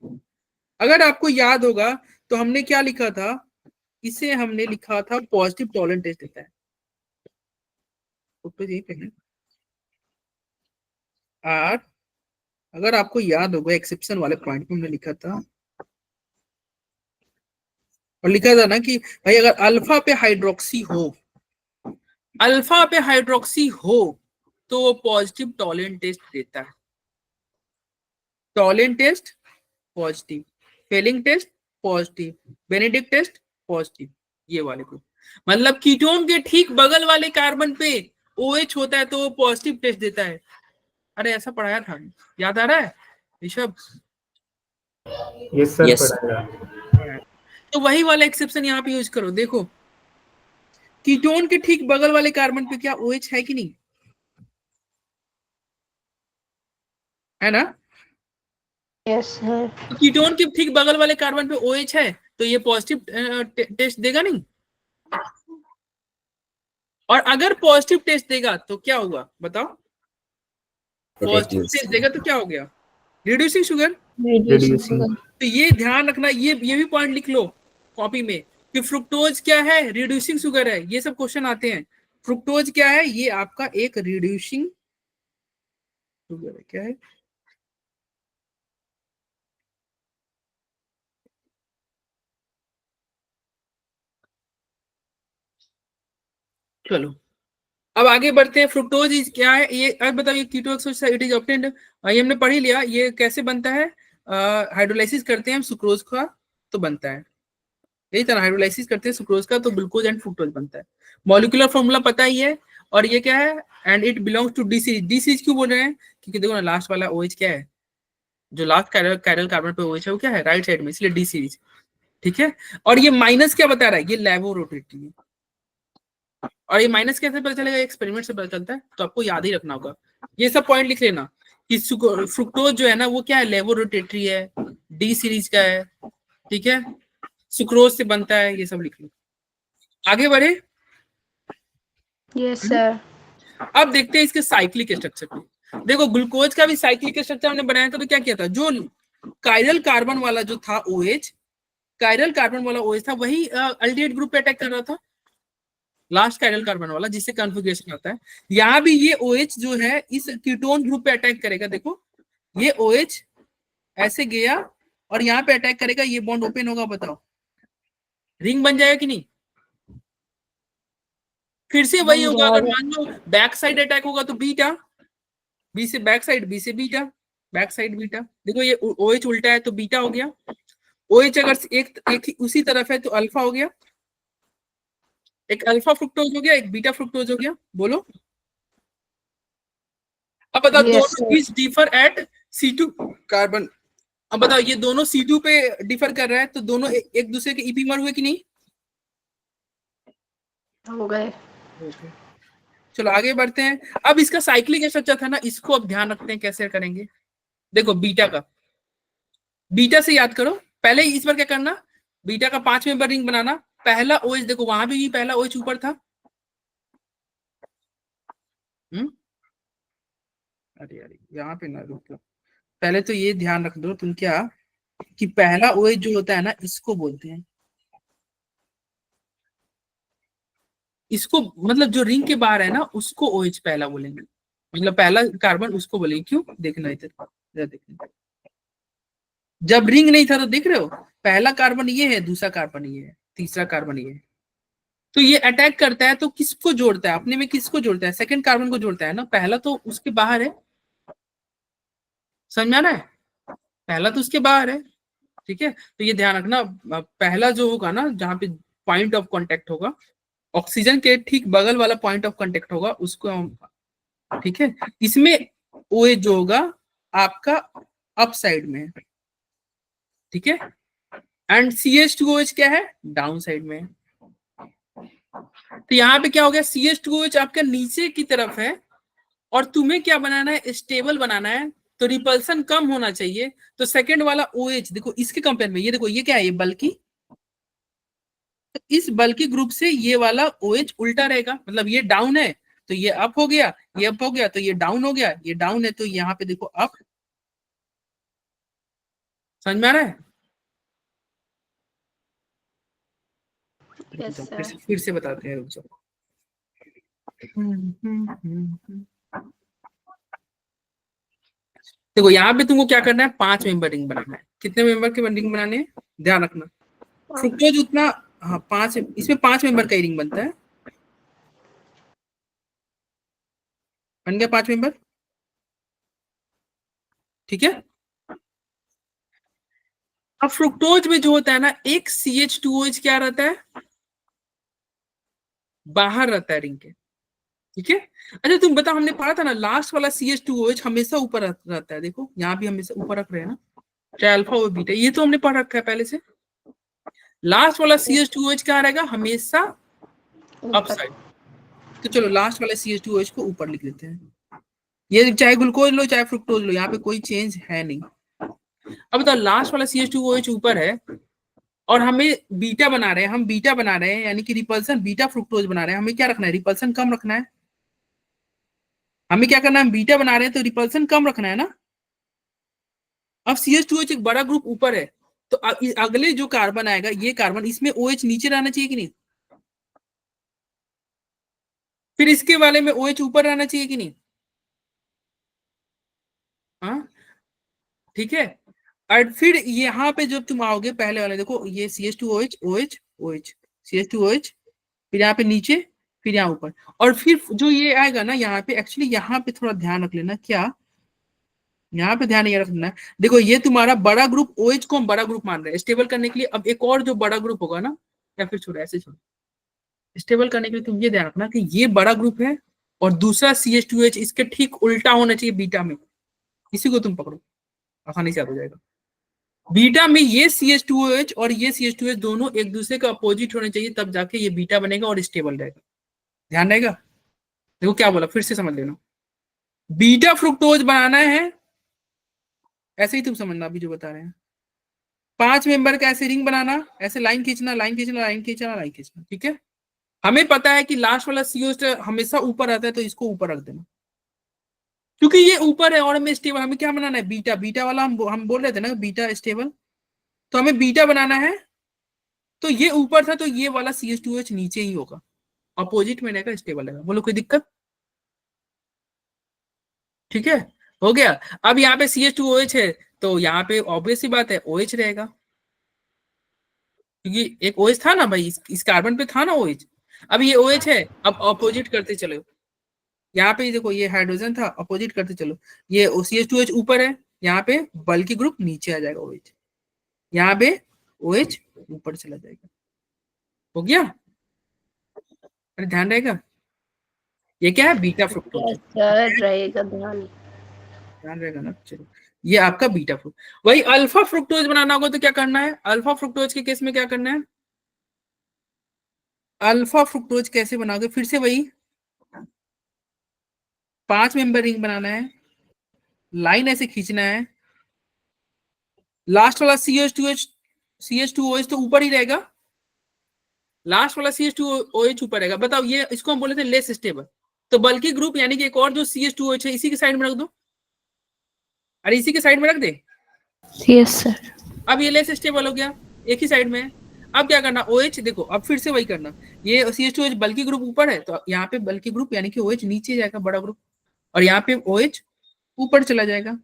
अगर आपको याद होगा तो हमने क्या लिखा था, इसे हमने लिखा था पॉजिटिव टॉलेंट टेस्ट देता है, यही पे है। और अगर आपको याद होगा एक्सेप्शन वाले पॉइंट में हमने लिखा था, और लिखा था ना कि भाई अगर अल्फा पे हाइड्रोक्सी हो, अल्फा पे हाइड्रोक्सी हो तो वो पॉजिटिव टॉलेंट टेस्ट देता है। Tollens test positive, Fehling test positive, Benedict test positive, ये वाले को, मतलब कीटोन के ठीक बगल वाले कार्बन पे OH होता है तो वो पॉजिटिव टेस्ट देता है। अरे ऐसा पढ़ाया था, याद आ रहा है ऋषभ? Yes sir yes. पढ़ाया। तो वही वाला एक्सेप्शन यहाँ पे यूज करो, देखो कीटोन के ठीक बगल वाले कार्बन पे क्या OH है कि नहीं, है ना? Yes sir. तो कीटोन के ठीक बगल वाले कार्बन पे OH है तो ये पॉजिटिव टेस्ट देगा नहीं, और अगर पॉजिटिव टेस्ट देगा तो क्या होगा बताओ? पॉजिटिव टेस्ट देगा तो क्या हो गया? Reducing sugar. रिड्यूसिंग। तो ये ध्यान रखना, ये भी पॉइंट लिख लो कॉपी में कि फ्रुक्टोज क्या है, रिड्यूसिंग शुगर है, ये सब क्वेश्चन आते हैं। फ्रुक्टोज क्या है? ये आपका एक रिड्यूसिंग शुगर है, क्या है? चलो अब आगे बढ़ते हैं। फ्रुक्टोज इज क्या है ये, अब बताइए। कीटोएक्सोज इट इज ऑब्टेन्ड, ये हमने पढ़ ही लिया। ये कैसे बनता है? हाइड्रोलाइसिस करते हैं हम सुक्रोज का तो बनता है, यही तरह हाइड्रोलाइसिस करते हैं सुक्रोज का तो ग्लूकोज एंड फ्रुक्टोज बनता है। मॉलिक्यूलर फॉर्मूला पता ही है। और ये क्या है? And it belongs to D series. D series क्यों बोल रहे हैं? क्योंकि देखो ना लास्ट वाला OH क्या है, जो लास्ट कायरल कार्बन पे OH है वो क्या है? राइट साइड में, इसलिए डी सीरीज। ठीक है। और ये माइनस क्या बता रहा है? ये लेवोरोटेटरी है। और ये माइनस कैसे पता चलेगा? एक्सपेरिमेंट से पता चलता है, तो आपको याद ही रखना होगा। ये सब पॉइंट लिख लेना कि फ्रुक्टोज जो है ना वो क्या है? लेवोरोटेटरी है, डी सीरीज का है। ठीक है, सुक्रोज से बनता है, ये सब लिख लो। आगे बढ़े। Yes, sir. अब देखते हैं इसके साइक्लिक स्ट्रक्चर पे। देखो ग्लूकोज का भी साइक्लिक स्ट्रक्चर हमने बनाया था, तो क्या किया था? जो कायरल कार्बन वाला जो था OH, कायरल कार्बन वाला OH था, वही अल्डिहाइड ग्रुप पे अटैक कर रहा था, लास्ट कायरल कार्बन वाला, जिससे कॉन्फ़िगरेशन आता है। यहाँ भी ये OH जो है इस कीटोन ग्रुप पे अटैक करेगा। देखो ये OH ऐसे गया और यहाँ पे अटैक करेगा, ये बॉन्ड ओपन होगा, बताओ रिंग बन जाएगा कि नहीं? फिर से वही होगा। अगर मान लो बैक साइड अटैक होगा तो बीटा, बी से बैक साइड, बी से बीटा, बैक साइड बीटा। देखो ये OH उल्टा है तो बीटा हो गया। OH अगर एक उसी तरफ है तो अल्फा हो गया, एक अल्फा फ्रुक्टोज हो गया, एक बीटा फ्रुक्टोज हो गया। बोलो अब बताओ। Yes, दोनों sir. Is differ at C2 carbon. अब बताओ ये दोनों C2 पे डिफर कर रहा है, तो दोनों एक दूसरे के ईपीमर हुए कि नहीं? हो गए। चलो आगे बढ़ते हैं। अब इसका साइक्लिक स्ट्रक्चर था ना, इसको अब ध्यान रखते हैं कैसे करेंगे। देखो बीटा का, बीटा से याद करो। पहले इस बार क्या करना? बीटा का 5 मेंबर रिंग बनाना। पहला OH, देखो वहां भी पहला OH ऊपर था। अरे अरे यहाँ पे ना रुको, पहले तो ये ध्यान रख दो तुम क्या, कि पहला OH जो होता है ना, इसको बोलते हैं, इसको मतलब जो रिंग के बाहर है ना उसको OH पहला बोलेंगे, मतलब पहला कार्बन उसको बोलेंगे। क्यों? देखना इधर, देखना। जब रिंग नहीं था तो देख रहे हो, पहला कार्बन ये है, दूसरा कार्बन ये है, तीसरा कार्बन ये है। तो ये अटैक करता है तो किसको जोड़ता है? अपने में किसको जोड़ता है? सेकंड कार्बन को जोड़ता है ना। पहला तो उसके बाहर है, समझ में आ रहा है? पहला तो उसके बाहर है। ठीक है, तो ये ध्यान रखना। पहला जो होगा ना, जहां पे पॉइंट ऑफ कांटेक्ट होगा, ऑक्सीजन के ठीक बगल वाला पॉइंट ऑफ कांटेक्ट होगा उसको हम, ठीक है, इसमें OH जो होगा आपका अप साइड में है। ठीक है, एंड CH2OH क्या है? डाउन साइड में है। तो यहाँ पे क्या हो गया? CH2OH आपका नीचे की तरफ है और तुम्हें क्या बनाना है? स्टेबल बनाना है, तो रिपल्सन कम होना चाहिए। तो सेकंड वाला OH देखो इसके कंपेयर में, ये देखो ये क्या है? ये बल्कि, तो इस बल्कि ग्रुप से ये वाला OH उल्टा रहेगा, मतलब ये डाउन है तो ये अप हो गया, ये अप हो गया तो ये डाउन हो गया, ये डाउन है तो यहाँ पे देखो अप। समझ में आ रहा है? Yes, sir. फिर से बताते हैं, रुक जाओ। देखो यहाँ पे तुमको क्या करना है? 5 मेंबर रिंग बनाना है। कितने मेंबर के रिंग बनाने हैं ध्यान रखना। फ्रुक्टोज उतना, हाँ 5, इसमें 5 मेंबर का ही रिंग बनता है। बन गया 5 मेंबर। ठीक है, अब फ्रुक्टोज में जो होता है ना, एक CH2OH क्या रहता है? बाहर रहता है रिंग के। ठीक है, अच्छा तुम बताओ, हमने पढ़ा था ना लास्ट वाला CH2OH हमेशा ऊपर रहता है। देखो यहाँ भी हमेशा ऊपर रख रहे हैं ना, चाहे अल्फा हो बीटा, ये तो हमने पढ़ रखा है पहले से। लास्ट वाला CH2OH क्या रहेगा? हमेशा अप साइड। तो चलो लास्ट वाला CH2OH को ऊपर लिख देते हैं। ये चाहे ग्लूकोज लो चाहे फ्रुक्टोज लो, यहाँ पे कोई चेंज है नहीं। अब बताओ लास्ट वाला CH2OH ऊपर है और हमें बीटा बना रहे हैं, हम बीटा बना रहे हैं, यानी कि रिपल्सन बीटा फ्रुक्टोज बना रहे हैं। हमें क्या रखना है? रिपल्सन कम रखना है। हमें क्या करना है? हम बीटा बना रहे हैं तो रिपल्सन कम रखना है ना। अब CH2OH एक बड़ा ग्रुप ऊपर है, तो अगले जो कार्बन आएगा, ये कार्बन, इसमें OH नीचे रहना चाहिए कि नहीं? फिर इसके वाले में OH ऊपर रहना चाहिए कि नहीं? हाँ ठीक है, और फिर यहाँ पे जब तुम आओगे पहले वाले, देखो ये CH2OH OH OH CH2OH, फिर यहाँ पे नीचे, फिर यहाँ ऊपर, और फिर जो ये आएगा ना यहाँ पे, एक्चुअली यहाँ पे थोड़ा ध्यान रख लेना, क्या यहाँ पे ध्यान ये रखना है, देखो ये तुम्हारा बड़ा ग्रुप OH को हम बड़ा ग्रुप मान रहे हैं स्टेबल करने के लिए। अब एक और जो बड़ा ग्रुप होगा ना, या फिर छोड़ो ऐसे छोड़ो, स्टेबल करने के लिए तुम ये ध्यान रखना कि ये बड़ा ग्रुप है और दूसरा CH2H इसके ठीक उल्टा होना चाहिए बीटा में, इसी को तुम पकड़ो, आसानी से याद हो जाएगा। बीटा में ये CH2OH और ये CH2H दोनों एक दूसरे का अपोजिट होने चाहिए, तब जाके ये बीटा बनेगा और स्टेबल रहेगा। ध्यान रहेगा। देखो क्या बोला, फिर से समझ लेना। बीटा फ्रुक्टोज बनाना है, ऐसे ही तुम समझना अभी जो बता रहे हैं। 5 मेंबर का ऐसे रिंग बनाना, ऐसे लाइन खींचना, लाइन खींचना, लाइन खींचना, लाइन खींचना, ठीक है। हमें पता है कि लास्ट वाला CO हमेशा ऊपर आता है, तो इसको ऊपर रख देना, क्योंकि ये ऊपर है और हमें स्टेबल, हमें क्या बनाना है, बीटा। बीटा वाला हम बोल रहे थे ना बीटा स्टेबल, तो हमें बीटा बनाना है। तो ये ऊपर था, तो ये वाला CH2H नीचे ही होगा, अपोजिट में रहेगा, स्टेबल रहेगा। बोलो कोई दिक्कत? ठीक है, हो गया। अब यहाँ पे CH2OH है, तो यहाँ पे ऑब्वियस सी बात है OH रहेगा, क्योंकि एक OH था ना भाई, इस कार्बन पे था ना OH। अब ये OH है, अब अपोजिट करते चलो, यहाँ पे देखो ये हाइड्रोजन था, अपोजिट करते चलो, ये CH2H ऊपर है, यहाँ पे बल्कि ग्रुप नीचे आ जाएगा OH, यहाँ पे OH ऊपर चला जाएगा। हो गया? अरे ध्यान रहेगा, ये क्या है, बीटा फ्रुक्टोज। यस सर, रहेगा ध्यान। ध्यान रहेगा ना। चलो, ये आपका बीटा फ्रुक्टोज। वही अल्फा फ्रुक्टोज बनाना होगा तो क्या करना है, अल्फा फ्रुक्टोज के केस में क्या करना है, अल्फा फ्रुक्टोज कैसे बनाओगे, फिर से वही 5 मेंबर रिंग बनाना है, लाइन ऐसे खींचना है, लास्ट वाला CH2OH तो ऊपर ही रहेगा, लास्ट वाला CH2OH ऊपर रहेगा। बताओ, ये इसको हम बोले थे लेस स्टेबल, तो बल्कि ग्रुप यानी कि एक और जो CH2OH है इसी के साइड में रख दो, अरे इसी के साइड में रख दे। Yes sir. अब ये लेस स्टेबल हो गया, एक ही साइड में है। अब क्या करना, OH देखो, अब फिर से वही करना, ये CH2OH बल्कि ग्रुप ऊपर है, तो यहाँ पे बल्कि ग्रुप यानी कि OH नीचे जाएगा, बड़ा ग्रुप, और यहाँ पे OH ऊपर चला जाएगा,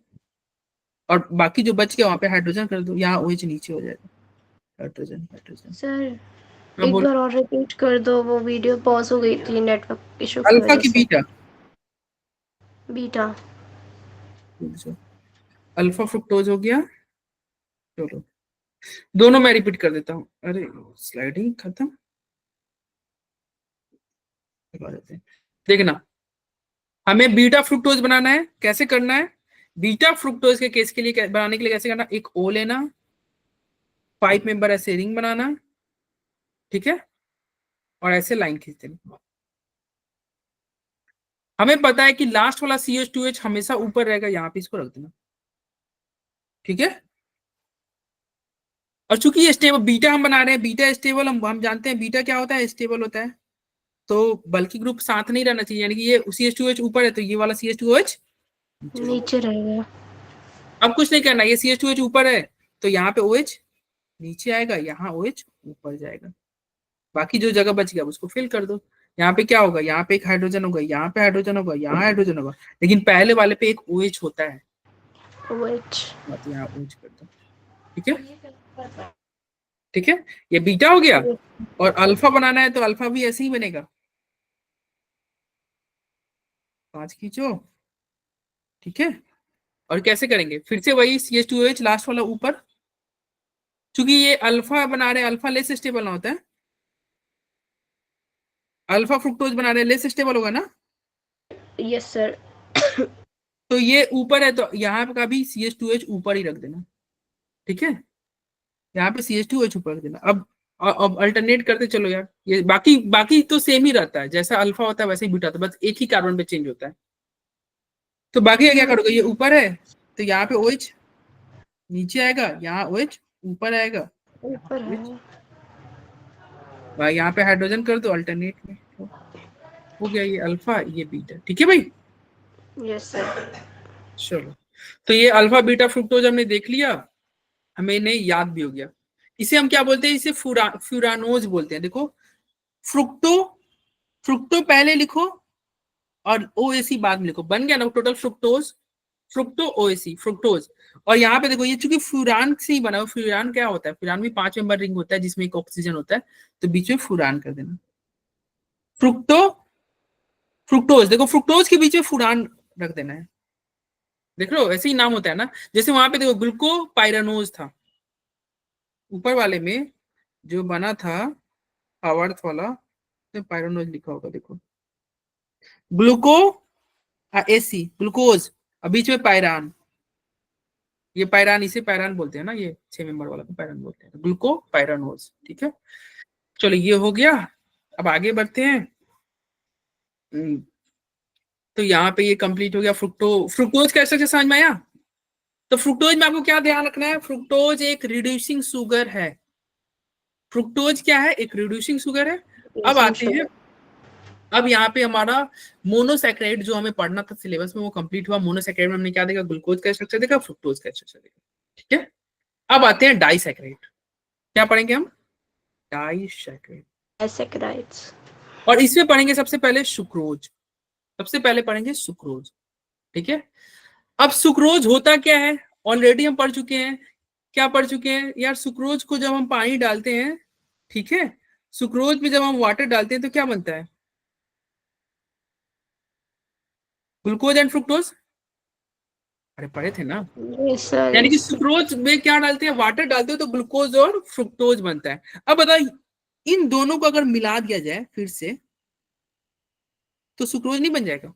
और बाकी जो बच गया वहां पे हाइड्रोजन कर दो, यहाँ OH नीचे हो जाएगा, हाइड्रोजन हाइड्रोजन। सर हाँ, एक बोलो। बार और रिपीट कर दो, वो वीडियो पॉज हो गई थी नेटवर्क इशू की अल्फा वजह की से। Beta, beta. अल्फा फ्रुक्टोज हो गया। चलो दोनों मैं रिपीट कर देता हूँ, अरे स्लाइडिंग खत्म, देखना, हमें बीटा फ्रुक्टोज बनाना है। कैसे करना है, बीटा फ्रुक्टोज के केस के लिए बनाने के लिए कैसे करना, एक O लेना, 5 मेंबर ऐसे रिंग बनाना, ठीक है, और ऐसे लाइन खींच देना। हमें पता है कि लास्ट वाला CH2H हमेशा ऊपर रहेगा, यहाँ पे इसको रख देना, ठीक है। और चूंकि ये स्टेबल बीटा हम बना रहे हैं, बीटा स्टेबल, हम जानते हैं बीटा क्या होता है, स्टेबल होता है, तो बल्कि ग्रुप साथ नहीं रहना चाहिए, यानी कि ये CH2H ऊपर है तो ये वाला CH2H नीचे रहेगा। अब कुछ नहीं करना, ये CH2H ऊपर है तो यहाँ पे OH नीचे आएगा, यहाँ OH ऊपर जाएगा, बाकी जो जगह बच गया उसको फिल कर दो। यहाँ पे क्या होगा, यहाँ पे एक हाइड्रोजन होगा, यहाँ पे हाइड्रोजन होगा, यहाँ हाइड्रोजन होगा, लेकिन पहले वाले पे एक OH होता है, OH। तो यहाँ OH कर दो, ठीक है। ठीक है, ये बीटा हो गया। और अल्फा बनाना है तो अल्फा भी ऐसे ही बनेगा, 5 खींचो, ठीक है। और कैसे करेंगे, फिर से वही CH2OH लास्ट वाला ऊपर, क्योंकि ये अल्फा बना रहे हैं, अल्फा लेस स्टेबल ना होता है, अल्फा फ्रुक्टोज बना रहे हैं, लेस स्टेबल होगा ना। Yes sir. तो ये ऊपर है तो यहाँ पे का भी CH2H ऊपर ही रख देना, ठीक है, यहाँ पे CH2H ऊपर रख देना। अब अल्टरनेट करते चलो यार, ये बाकी तो सेम ही रहता है, जैसा अल्फा होता है वैसे ही बीटा होता है, बस एक ही कार्बन पे चेंज होता है। तो बाकी क्या करोगे, ये ऊपर है तो यहाँ पे OH नीचे आएगा, यहाँ OH ऊपर आएगा, ऊपर है। भाई यहाँ पे हाइड्रोजन कर दो अल्टरनेट में, हो गया ये अल्फा ये बीटा, ठीक है भाई। Yes sir. चलो, तो ये अल्फा बीटा फ्रुक्टोज हमने देख लिया, हमें नहीं याद भी हो गया। इसे हम क्या बोलते हैं, इसे फ्यूरानोज बोलते हैं। देखो, फ्रुक्टो पहले लिखो और OAC बाद में लिखो, बन गया ना total fructose, fructo OAC fructose. और यहाँ पे देखो, ये चूंकि फ्यूरान से ही बना हुआ, फ्यूरान क्या होता है, फ्यूरान भी 5 मेंबर रिंग होता है जिसमें एक ऑक्सीजन होता है, तो बीच में फ्यूरान कर देना, फ्रुक्टोज, देखो फ्रुक्टोज के बीच में फुरान रख देना है, देख लो ऐसे ही नाम होता है ना, जैसे वहां पे देखो ग्लूकोपाइरानोज था, ऊपर वाले में जो बना था हावर्थ वाला, तो पाइरानोज लिखा होगा, देखो ग्लूको एसी ग्लूकोज, और बीच में पायरान, ये पायरान, इसे पायरान बोलते हैं ना, ये 6 मेंबर वाला को पायरान बोलते हैं, ग्लूकोपाइरानोज, ठीक है। चलो ये हो गया, अब आगे बढ़ते हैं। तो यहाँ पे ये कंप्लीट हो गया। फ्रुक्टोज का स्ट्रक्चर समझ में आया। तो फ्रुक्टोज में आपको क्या ध्यान रखना है, फ्रुक्टोज एक रिड्यूसिंग शुगर है। फ्रुक्टोज क्या है, एक रिड्यूसिंग शुगर है। अब आते हैं, अब यहाँ पे हमारा मोनोसैकेराइड जो हमें पढ़ना था सिलेबस में वो कंप्लीट हुआ। मोनोसैकेराइड में हमने क्या देखा, ग्लूकोज का स्ट्रक्चर देखा, फ्रुक्टोज का स्ट्रक्चर देखा, ठीक है। अब आते हैं डाइसैकेराइड, क्या पढ़ेंगे हम, डाइसैकेराइड, और इसमें पढ़ेंगे सबसे पहले सुक्रोज, सबसे पहले पढ़ेंगे सुक्रोज, ठीक है। अब सुक्रोज होता क्या है, ऑलरेडी हम पढ़ चुके हैं, क्या पढ़ चुके हैं यार, सुक्रोज को जब हम पानी डालते हैं, ठीक है, सुक्रोज में जब हम वाटर डालते हैं तो क्या बनता है, ग्लूकोज एंड फ्रुक्टोज, अरे पढ़े थे ना। यानी कि सुक्रोज में क्या डालते हैं, वाटर डालते हो तो ग्लूकोज और फ्रुक्टोज बनता है। अब बताओ इन दोनों को अगर मिला दिया जाए फिर से तो सुक्रोज नहीं बन जाएगा।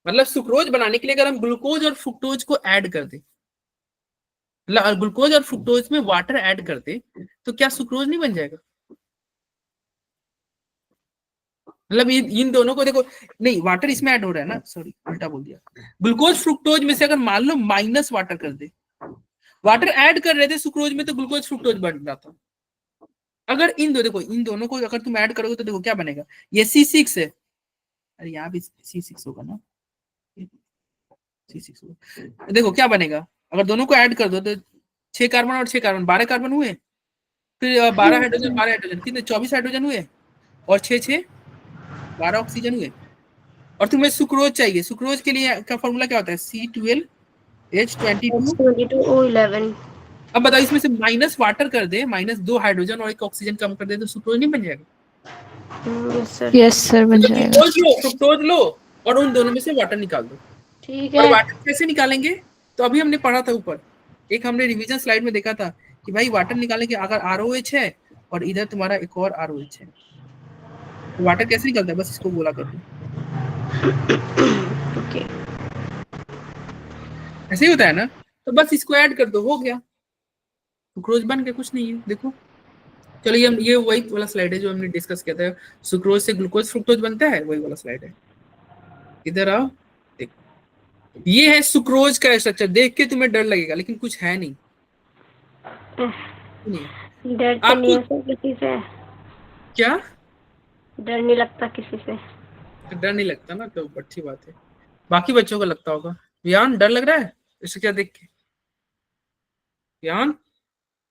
मतलब सुक्रोज बनाने के लिए अगर हम ग्लूकोज और फ्रुक्टोज को ऐड कर दें, मतलब ग्लूकोज और फ्रुक्टोज में वाटर ऐड कर दें तो क्या सुक्रोज नहीं बन जाएगा। मतलब इन दोनों को देखो, नहीं वाटर इसमें ऐड हो रहा है ना, सॉरी उल्टा बोल दिया। ग्लूकोज फ्रुक्टोज में से अगर मान लो माइनस वाटर कर दे, वाटर ऐड कर रहे थे सुक्रोज में तो ग्लूकोज फ्रुक्टोज बन रहा था। अगर इन दोनों को अगर तुम ऐड करोगे तो देखो क्या बनेगा, ये C6 है, अरे यहाँ भी C6 होगा ना, C6 होगा। देखो क्या बनेगा, अगर दोनों को ऐड कर दो तो 6 कार्बन और 6 कार्बन 12 कार्बन हुए, फिर 12 हाइड्रोजन कितने 24 हाइड्रोजन हुए, और 6 12 ऑक्सीजन हुए। और तुम्हें सुक्रोज चाहिए, सुक्रोज के लिए का फॉर्मूला क्या होता है, C12H22O11। अब बताओ इसमें से माइनस वाटर कर दे, -2 हाइड्रोजन और 1 ऑक्सीजन कम कर दे तो सुक्रोज नहीं बन जाएगा। यस सर बन जाएगा। फ्रुक्टोज लो और उन दोनों में से वाटर निकाल दो, ठीक और है। वाटर कैसे निकालेंगे, तो अभी हमने पढ़ा था ऊपर, एक हमने रिवीजन स्लाइड में देखा था कि भाई वाटर निकालेंगे अगर ROH है और इधर तुम्हारा एक और ROH है, तो वाटर कैसे निकलता है, बस इसको गोला कर दो, ओके ऐसे ही होता है ना। तो बस इसको ऐड कर दो, हो गया सुक्रोज बन गया, कुछ नहीं है। देखो चलिए हम ये वही वाला स्लाइड है जो हमने डिस्कस किया था, सुक्रोज से ग्लूकोज फ्रुक्टोज बनता है, वही वाला स्लाइड है। इधर आओ, देखो ये है सुक्रोज का स्ट्रक्चर। देख के तुम्हें डर लगेगा लेकिन कुछ है नहीं, डर तो नहीं है किसी से, क्या डर नहीं लगता किसी से, डर नहीं लगता ना, तो अच्छी बात है। बाकी बच्चों को लगता होगा। वियान डर लग रहा है इससे क्या देख के, वियान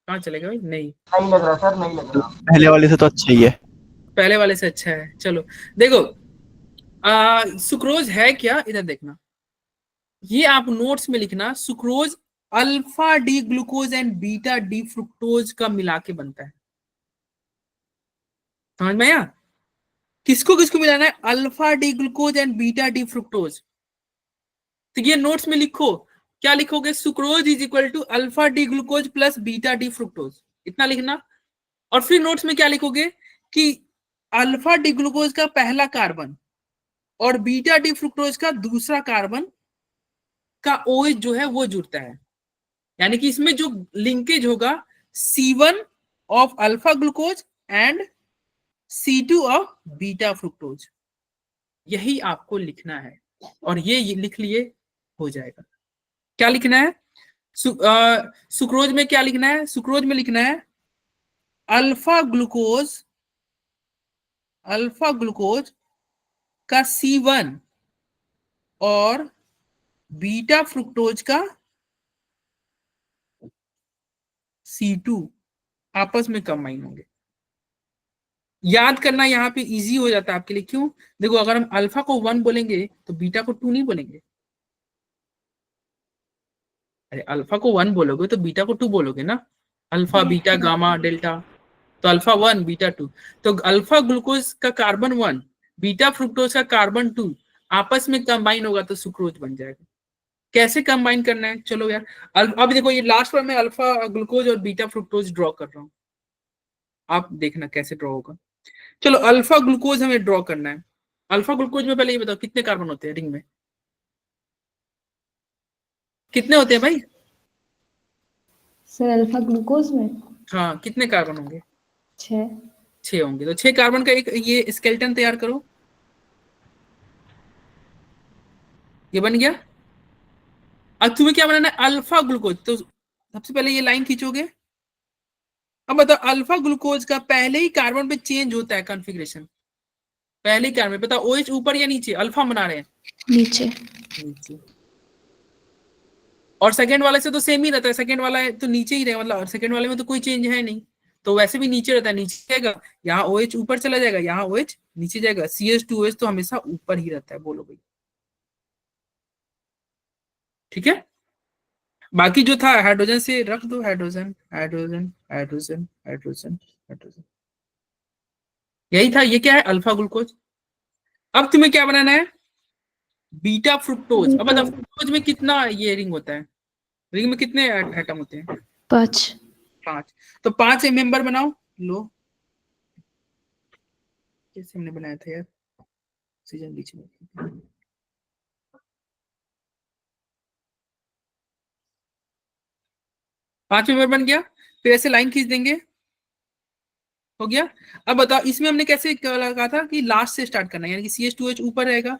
कहाँ चलेगा भाई, नहीं लग रहा सर, नहीं लग रहा। पहले वाले से तो अच्छा ही है, पहले वाले से अच्छा है। चलो देखो सुक्रोज है क्या, इधर देखना, ये आप नोट्स में लिखना, sucrose alpha D glucose and beta D fructose का मिला के बनता है। समझ में आया, किसको किसको मिलाना है, alpha D glucose and beta D fructose. तो ये नोट्स में लिखो, क्या लिखोगे, sucrose is equal to alpha D glucose plus beta D fructose, इतना लिखना। और फिर नोट्स में क्या लिखोगे कि अल्फा डी ग्लूकोज का पहला कार्बन और बीटा डी फ्रुक्टोज का दूसरा कार्बन का OH जो है वो जुड़ता है, यानी कि इसमें जो लिंकेज होगा C1 of alpha glucose and C2 of beta fructose, यही आपको लिखना है। और ये लिख लिए हो जाएगा। क्या लिखना है, सुक्रोज में क्या लिखना है, सुक्रोज में लिखना है अल्फा ग्लूकोज का C1 और बीटा फ्रुक्टोज का C2 आपस में कंबाइन होंगे। याद करना यहाँ पे इजी हो जाता है आपके लिए, क्यों, देखो अगर हम अल्फा को 1 बोलेंगे तो बीटा को 2 नहीं बोलेंगे। अरे अल्फा को 1 बोलोगे तो बीटा को 2 बोलोगे ना, अल्फा बीटा गामा डेल्टा। तो अल्फा 1 बीटा 2, तो अल्फा ग्लूकोज का कार्बन 1 बीटा फ्रुक्टोज का कार्बन 2 आपस में कंबाइन होगा तो सुक्रोज बन जाएगा। कैसे कंबाइन करना है, चलो यार अब देखो ये लास्ट में मैं अल्फा ग्लूकोज और बीटा फ्रुक्टोज ड्रॉ कर रहा हूँ, आप देखना कैसे ड्रॉ होगा। चलो अल्फा ग्लूकोज हमें ड्रॉ करना है। अल्फा ग्लूकोज में पहले ये बताओ कितने कार्बन होते हैं रिंग में, कितने होते हैं भाई? सर अल्फा ग्लूकोज में हाँ कितने कार्बन होंगे? 6 होंगे। तो 6 कार्बन का एक ये स्केलेटन तैयार करो, ये बन गया। अब तुम्हें क्या बनाना है? Alpha glucose. तो सबसे पहले ये लाइन खींचोगे। अब बताओ अल्फा ग्लूकोज का पहले ही कार्बन पे चेंज होता है कॉन्फ़िगरेशन, पहले ही कार्बन, बताओ OH ऊपर या नीचे? अल्फा बना रहे हैं नीचे। नीचे, और सेकंड वाले से तो सेम ही रहता है, सेकंड वाला है तो नीचे ही रहेगा, मतलब सेकंड वाले में तो कोई चेंज है नहीं, तो वैसे भी नीचे रहता है, नीचे जाएगा, यहाँ OH ऊपर चला जाएगा, यहाँ OH नीचे जाएगा, CH2OH तो हमेशा ऊपर ही रहता है। बोलो भाई, ठीक है। बाकी जो था हाइड्रोजन से रख दो, hydrogen hydrogen hydrogen hydrogen hydrogen, यही था। ये क्या है? Alpha glucose. अब तुम्हें क्या बनाना है? Beta fructose. अब बताओ फ्रुक्टोज में कितना ये रिंग होता है? रिंग में कितने एटम होते हैं? 5। 5। तो 5 मेंबर बनाओ। लो कैसे हमने बनाया था यार, ऑक्सीजन बीच में। 5 मेंबर बन गया, फिर ऐसे लाइन खींच देंगे, हो गया। अब बताओ इसमें हमने कैसे कहा था कि लास्ट से स्टार्ट करना है, यानी कि CH2H ऊपर रहेगा।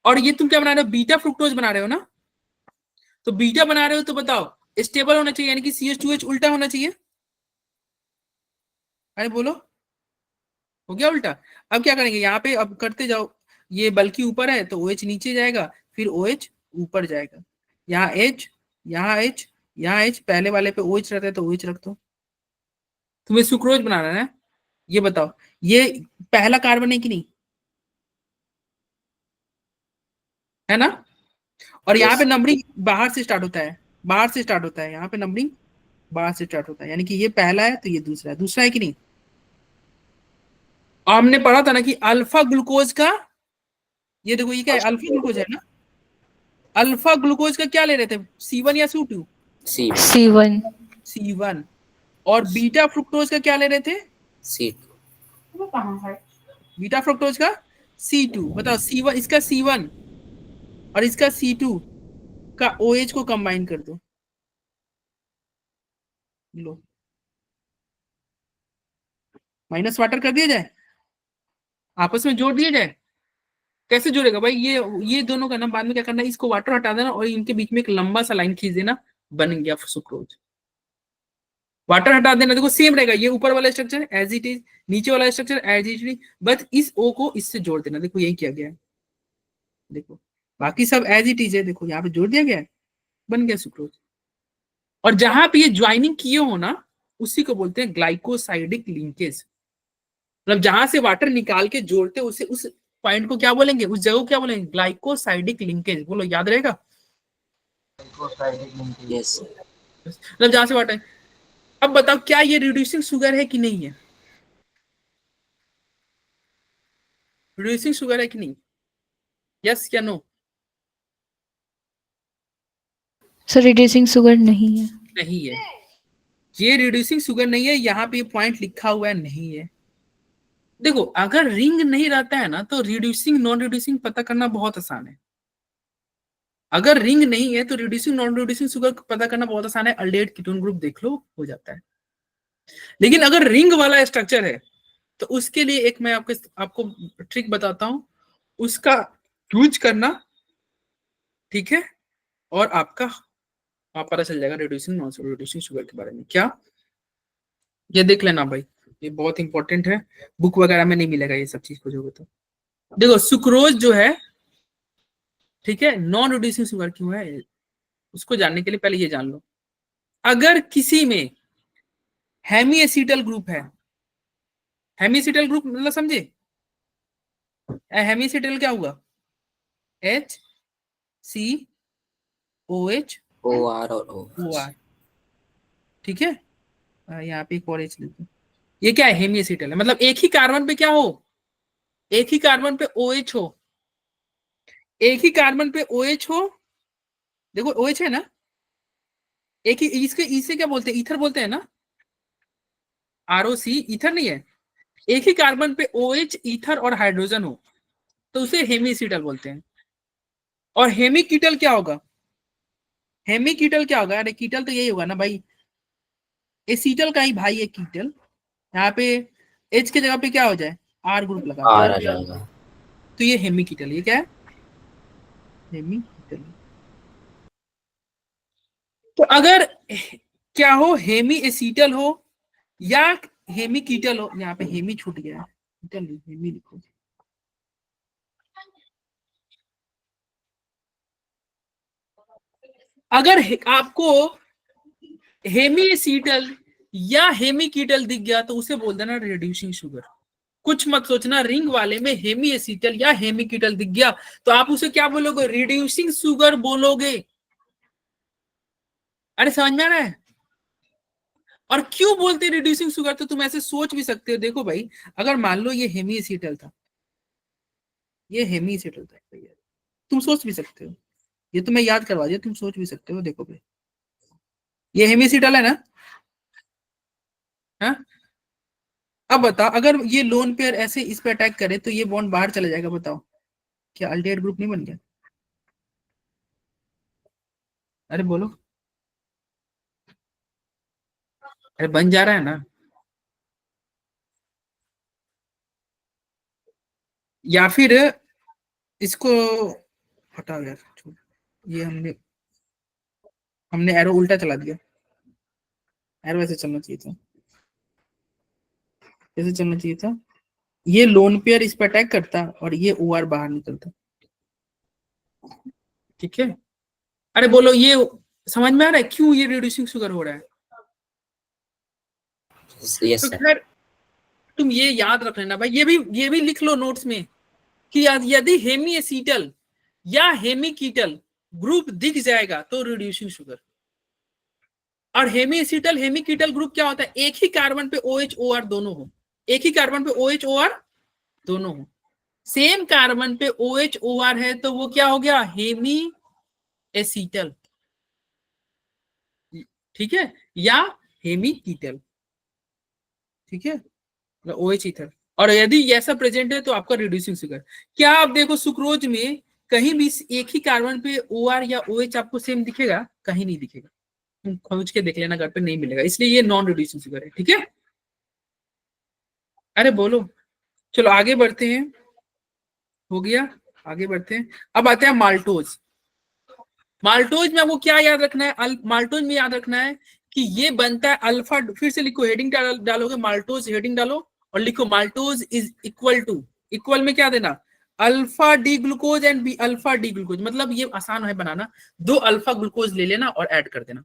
और ये तुम क्या बना रहे हो? बीटा फ्रुक्टोज बना रहे हो ना, तो बीटा बना रहे हो तो बताओ स्टेबल होना चाहिए, यानी कि CH2H उल्टा होना चाहिए। अरे बोलो, हो गया उल्टा। अब क्या करेंगे? यहाँ पे अब करते जाओ, ये बल्कि ऊपर है तो OH नीचे जाएगा, फिर OH ऊपर जाएगा, यहाँ H, यहाँ H, यहाँ H, पहले वाले पे OH रहता है तो OH रख दो। तुम्हें सुक्रोज बनाना है, ये बताओ ये पहला कार्बन है कि नहीं, है ना? और यहाँ पे नंबरिंग बाहर से स्टार्ट होता है, बाहर से स्टार्ट होता है, यहाँ पे नंबरिंग बाहर से स्टार्ट होता है, यानी कि ये पहला है तो ये दूसरा है, दूसरा है कि नहीं? और हमने पढ़ा था ना कि अल्फा ग्लूकोज का, ये देखो ये क्या है? अल्फा ग्लूकोज है ना। अल्फा ग्लूकोज का क्या ले रहे थे? C1 या C2? C1। C1। और बीटा फ्रुक्टोज का क्या ले रहे थे? C2। बीटा फ्रुक्टोज का C2। बताओ C1, इसका C1 और इसका C2 का OH को कंबाइन कर दो, लो माइनस वाटर कर दिया जाए, आपस में जोड़ दिया जाए। कैसे जोड़ेगा भाई? ये दोनों का ना बाद में क्या करना है, इसको वाटर हटा देना और इनके बीच में एक लंबा सा लाइन खींच देना, बन गया सुक्रोज। वाटर हटा देना, देखो सेम रहेगा, ये ऊपर वाला स्ट्रक्चर एज इट इज, नीचे वाला स्ट्रक्चर एज इट इज, बस इस O को इससे जोड़ देना। देखो यही किया गया है, देखो बाकी सब एज इट इज है, देखो यहाँ पे जोड़ दिया गया है, बन गया सुक्रोज। और जहां पे ये ज्वाइनिंग किए हो ना, उसी को बोलते हैं ग्लाइकोसाइडिक लिंकेज। मतलब जहां से वाटर निकाल के जोड़ते उसे, उस पॉइंट को क्या बोलेंगे, उस जगह को क्या बोलेंगे? Glycosidic linkage. बोलो, याद रहेगा? यस। मतलब जहां से वाटर। अब बताओ क्या ये रिड्यूसिंग शुगर है कि नहीं है? रिड्यूसिंग शुगर है कि नहीं? यस या नो? सर रिड्यूसिंग शुगर नहीं है। नहीं है, ये रिड्यूसिंग शुगर नहीं है, यहाँ पे पॉइंट लिखा हुआ है नहीं है। देखो अगर रिंग नहीं रहता है ना तो रिड्यूसिंग नॉन रिड्यूसिंग पता करना बहुत आसान है। अगर रिंग नहीं है तो रिड्यूसिंग नॉन रिड्यूसिंग शुगर पता करना बहुत आसान है, अल्डेहाइड कीटोन ग्रुप देख लो, हो जाता है। लेकिन अगर रिंग वाला स्ट्रक्चर है तो उसके लिए एक मैं आपको ट्रिक बताता हूं, उसका यूज करना, ठीक है? और आप पता चल जाएगा रिड्यूसिंग नॉन रिड्यूसिंग शुगर के बारे में। क्या? ये देख लेना भाई, ये बहुत इंपॉर्टेंट है, बुक वगैरह में नहीं मिलेगा ये सब चीज खोजोगे तो। देखो सुक्रोज जो है, ठीक है, नॉन रिड्यूसिंग शुगर क्यों है उसको जानने के लिए पहले ये जान लो। अगर किसी में हेमी एसिटल ग्रुप है, हेमी एसिटल ग्रुप मतलब समझे? हेमी एसिटल क्या हुआ? HCOH OR और O। OR, ठीक है? यहाँ पे एक और H लेते हैं। ये क्या है? हेमी एसिटल है, मतलब एक ही कार्बन पे क्या हो, एक ही कार्बन पे OH हो, एक ही कार्बन पे OH हो, देखो OH है ना, एक ही इसके इसे क्या बोलते हैं, ईथर बोलते हैं ना, ROC, ईथर नहीं है, एक ही कार्बन पे OH, ईथर और हाइड्रोजन हो तो उसे हेमी एसिटल बोलते हैं। और हेमी कीटल क्या होगा? हेमी कीटल क्या होगा? अरे कीटल तो यही होगा ना भाई, एसिटल का ही भाई है कीटल। यहाँ पे H की जगह पे क्या हो जाए, R ग्रुप लगा आर आ दो। जाएगा। तो ये हेमी कीटल, ये क्या है? हेमी कीटल। तो अगर क्या हो, हेमी एसिटल हो या हेमी कीटल हो, यहाँ पे हेमी छूट गया है, कीटल नहीं, हेमी लिखो। अगर आपको हेमी एसिटल या हेमी कीटल दिख गया तो उसे बोल देना रिड्यूसिंग शुगर। कुछ मत सोचना, रिंग वाले में हेमी एसिटल या हेमी कीटल दिख गया तो आप उसे क्या बोलोगे? रिड्यूसिंग शुगर बोलोगे। अरे समझ में आ रहा है? और क्यों बोलते हैं रिड्यूसिंग शुगर? तो तुम ऐसे सोच भी सकते हो, देखो भाई, अगर मान लो ये हेमी एसिटल था, ये हेमी एसिटल था भैया, तुम सोच भी सकते हो, ये तुम्हें याद करवा दिया, तुम सोच भी सकते हो। देखो भाई, ये हेमी एसिटल है ना, हाँ? अब बताओ, अगर ये लोन पेयर ऐसे इस पे अटैक करे तो ये बॉन्ड बाहर चला जाएगा, बताओ क्या अल्डेहाइड ग्रुप नहीं बन गया? अरे बोलो, अरे बन जा रहा है ना। या फिर इसको हटाओ यार, छोड़, ये हमने हमने एरो उल्टा चला दिया, एरो ऐसे चलना चाहिए था, ऐसे चलना चाहिए था, ये लोन पेयर इस पे अटैक करता और ये OR बाहर निकलता। ठीक है? अरे बोलो, ये समझ में आ रहा है क्यों ये रिड्यूसिंग शुगर हो रहा है? यस तो सर। खैर तुम ये याद रख लेना भाई, ये भी लिख लो नोट्स में कि यदि हेमी एसिटल या हेमी कीटल ग्रुप दिख जाएगा तो रिड्यूसिंग शुगर। और hemiacetal hemiketal group क्या होता है? एक ही कार्बन पे OH OR दोनों हो, एक ही कार्बन पे OH OR दोनों हो। सेम कार्बन पे OH OR है तो वो क्या हो गया? Hemiacetal. ठीक है? या हेमी कीटल। ठीक है? OH ether. और यदि ऐसा प्रेजेंट है तो आपका रिड्यूसिंग शुगर। क्या आप देखो सुक्रोज में कहीं भी एक ही कार्बन पे OR या OH आपको सेम दिखेगा? कहीं नहीं दिखेगा, तुम खोज के देख लेना, घर पे नहीं मिलेगा, इसलिए ये नॉन रिड्यूसिंग शुगर है। ठीक है? अरे बोलो, चलो आगे बढ़ते हैं, हो गया, आगे बढ़ते हैं। अब आते हैं माल्टोज। माल्टोज में आपको क्या याद रखना है? माल्टोज में याद रखना है कि ये बनता है अल्फा, फिर से लिखो, हेडिंग डालोगे माल्टोज, हेडिंग डालो और लिखो maltose is equal to, equal में क्या देना? Alpha D glucose and B alpha D glucose. मतलब ये आसान है बनाना, 2 अल्फा ग्लूकोज ले लेना और ऐड कर देना,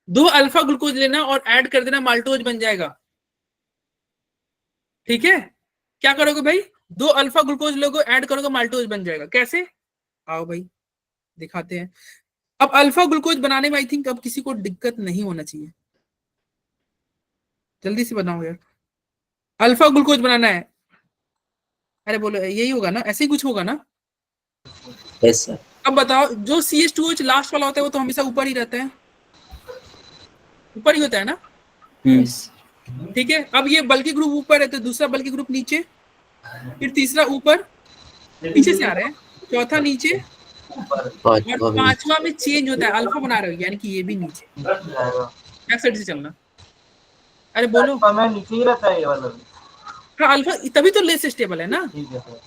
2 अल्फा ग्लूकोज लेना और ऐड कर देना, माल्टोज बन जाएगा। ठीक है? क्या करोगे भाई? 2 अल्फा ग्लूकोज लोगो, ऐड करोगे, माल्टोज बन जाएगा। कैसे? आओ भाई दिखाते हैं। अब अल्फा ग्लूकोज बनाने में आई थिंक अब किसी को दिक्कत नहीं होना चाहिए, जल्दी से बनाओ यार। अल्फा ग्लूकोज बनाना है, अरे बोलो यही होगा ना, ऐसे ही कुछ होगा ना? Yes sir. अब बताओ, जो CH2H लास्ट वाला होता है वो तो हमेशा ऊपर ही रहता है, ऊपर ही होता है ना? यस। ठीक है, अब ये बल्कि ग्रुप ऊपर है तो दूसरा बल्कि ग्रुप नीचे, फिर तीसरा ऊपर, पीछे से आ रहे हैं, चौथा नीचे, और पांचवा में चेंज होता है, अल्फा बना रहे हो, यानी कि ये भी नीचे, बैक साइड से चलना। अरे बोलो, मैं नीचे ही रहता है ये वाला भी। हाँ अल्फा तभी तो लेस स्टेबल है ना, ठीक है सर।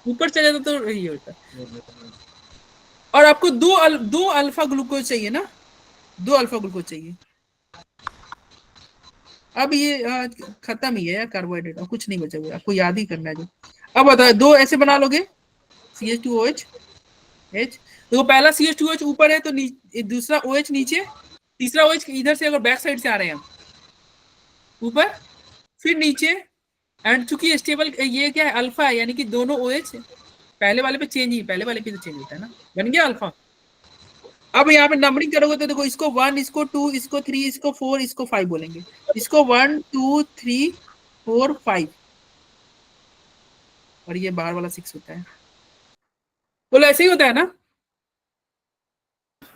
ऊपर चले जाता तो यही होता है। और आपको दो अल्फा ग्लूकोज चाहिए ना, 2 अल्फा ग्लूकोज चाहिए। अब ये खत्म ही है यार कार्बोहाइड्रेट, अब कुछ नहीं बचा हुआ, आपको याद ही करना है जो। अब बताओ, 2 ऐसे बना लोगे, CH2OH H, तो पहला CH2OH ऊपर है तो दूसरा OH नीचे, तीसरा OH इधर से अगर बैक साइड से आ रहे हैं हम, ऊपर फिर नीचे, एंड चूंकि स्टेबल ये क्या है, अल्फा है, यानी कि दोनों OH पहले वाले पे चेंज ही, पहले वाले पे तो चेंज होता है ना, बन गया अल्फा। अब यहाँ पे नंबरिंग करोगे तो देखो इसको 1, इसको 2, इसको 3, इसको 4, इसको 5 बोलेंगे। इसको 1 2 3 4 5 और ये बाहर वाला 6 होता है। बोलो ऐसे ही होता है ना?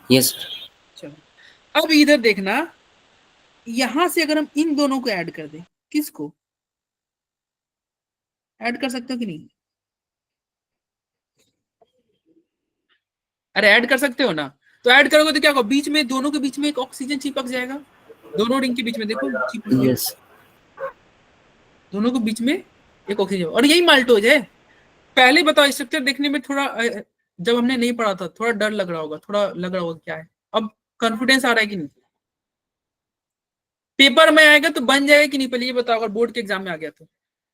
Yes sir. चलो अब इधर देखना, यहां से अगर हम इन दोनों को ऐड कर दें, किसको ऐड कर सकते हो कि नहीं? अरे ऐड कर सकते हो ना, तो ऐड करोगे तो क्या होगा, बीच में दोनों के बीच में एक ऑक्सीजन चिपक जाएगा। दोनों रिंग के बीच में देखो चिपक गया। यस दोनों के बीच में एक ऑक्सीजन, और यही माल्टोज है। पहले बताओ स्ट्रक्चर देखने में थोड़ा जब हमने नहीं पढ़ा था थोड़ा डर लग रहा होगा, थोड़ा लग रहा होगा क्या है, अब कॉन्फिडेंस आ रहा है कि नहीं? पेपर में आएगा तो बन जाएगा कि नहीं, पहले ये बताओ, अगर बोर्ड के एग्जाम में आ गया तो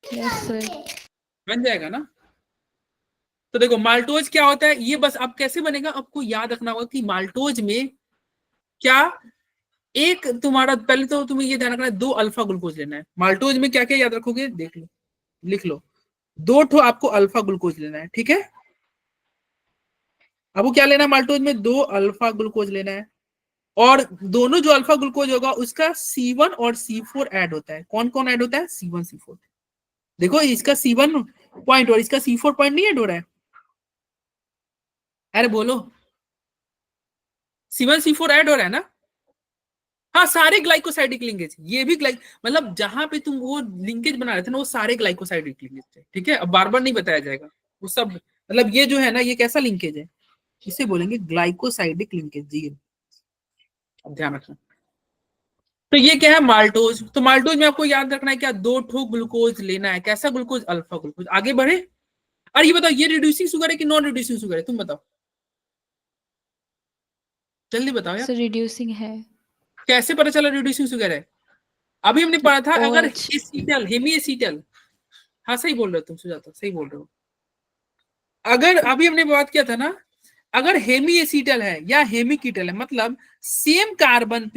यस सर। बन जाएगा ना? तो देखो माल्टोज क्या होता है, ये बस अब कैसे बनेगा आपको याद रखना होगा कि माल्टोज में क्या, एक तुम्हारा पहले तो तुम्हें ये ध्यान रखना है 2 अल्फा ग्लूकोज लेना है। माल्टोज में क्या क्या याद रखोगे, देख लो, लिख लो, 2 ठो आपको अल्फा ग्लूकोज लेना है, ठीक है? अब वो क्या लेना है, माल्टोज में 2 अल्फा ग्लूकोज लेना है, और दोनों जो अल्फा ग्लूकोज होगा उसका C1 और C4 ऐड होता है। कौन कौन ऐड होता है? C1 C4। देखो इसका C1 पॉइंट और इसका C4 पॉइंट नहीं ऐड हो रहा है। अरे बोलो, C1 C4 ऐड हो रहा है ना? हाँ, सारे ग्लाइकोसाइडिक लिंकेज, ये भी मतलब जहां पे तुम वो लिंकेज बना रहे थे ना, वो सारे ग्लाइकोसाइडिक लिंकेज थे, ठीक है? अब बार बार नहीं बताया जाएगा वो सब, मतलब ये जो है ना, ये कैसा लिंकेज है, इसे बोलेंगे ग्लाइकोसाइडिक लिंकेज जी। अब ध्यान रखना। तो ये क्या है, माल्टोज। तो माल्टोज में आपको याद रखना है क्या, 2 ठो ग्लूकोज लेना है। कैसा ग्लूकोज? Alpha glucose. आगे बढ़े, अरे ये बताओ, ये रिड्यूसिंग शुगर है कि नॉन रिड्यूसिंग शुगर है, तुम बताओ, जल्दी बताओ यार। सर रिड्यूसिंग है। कैसे पता चला रिड्यूसिंग शुगर है? अभी हमने पढ़ा था, अगर OH। एसीटल, हेमी एसीटल, हाँ सही बोल रहे हो तुम सुजाता, सही बोल रहे हो। अगर अभी हमने बात किया था ना, अगर हेमी एसीटल है या हेमी कीटल है, मतलब सेम कार्बन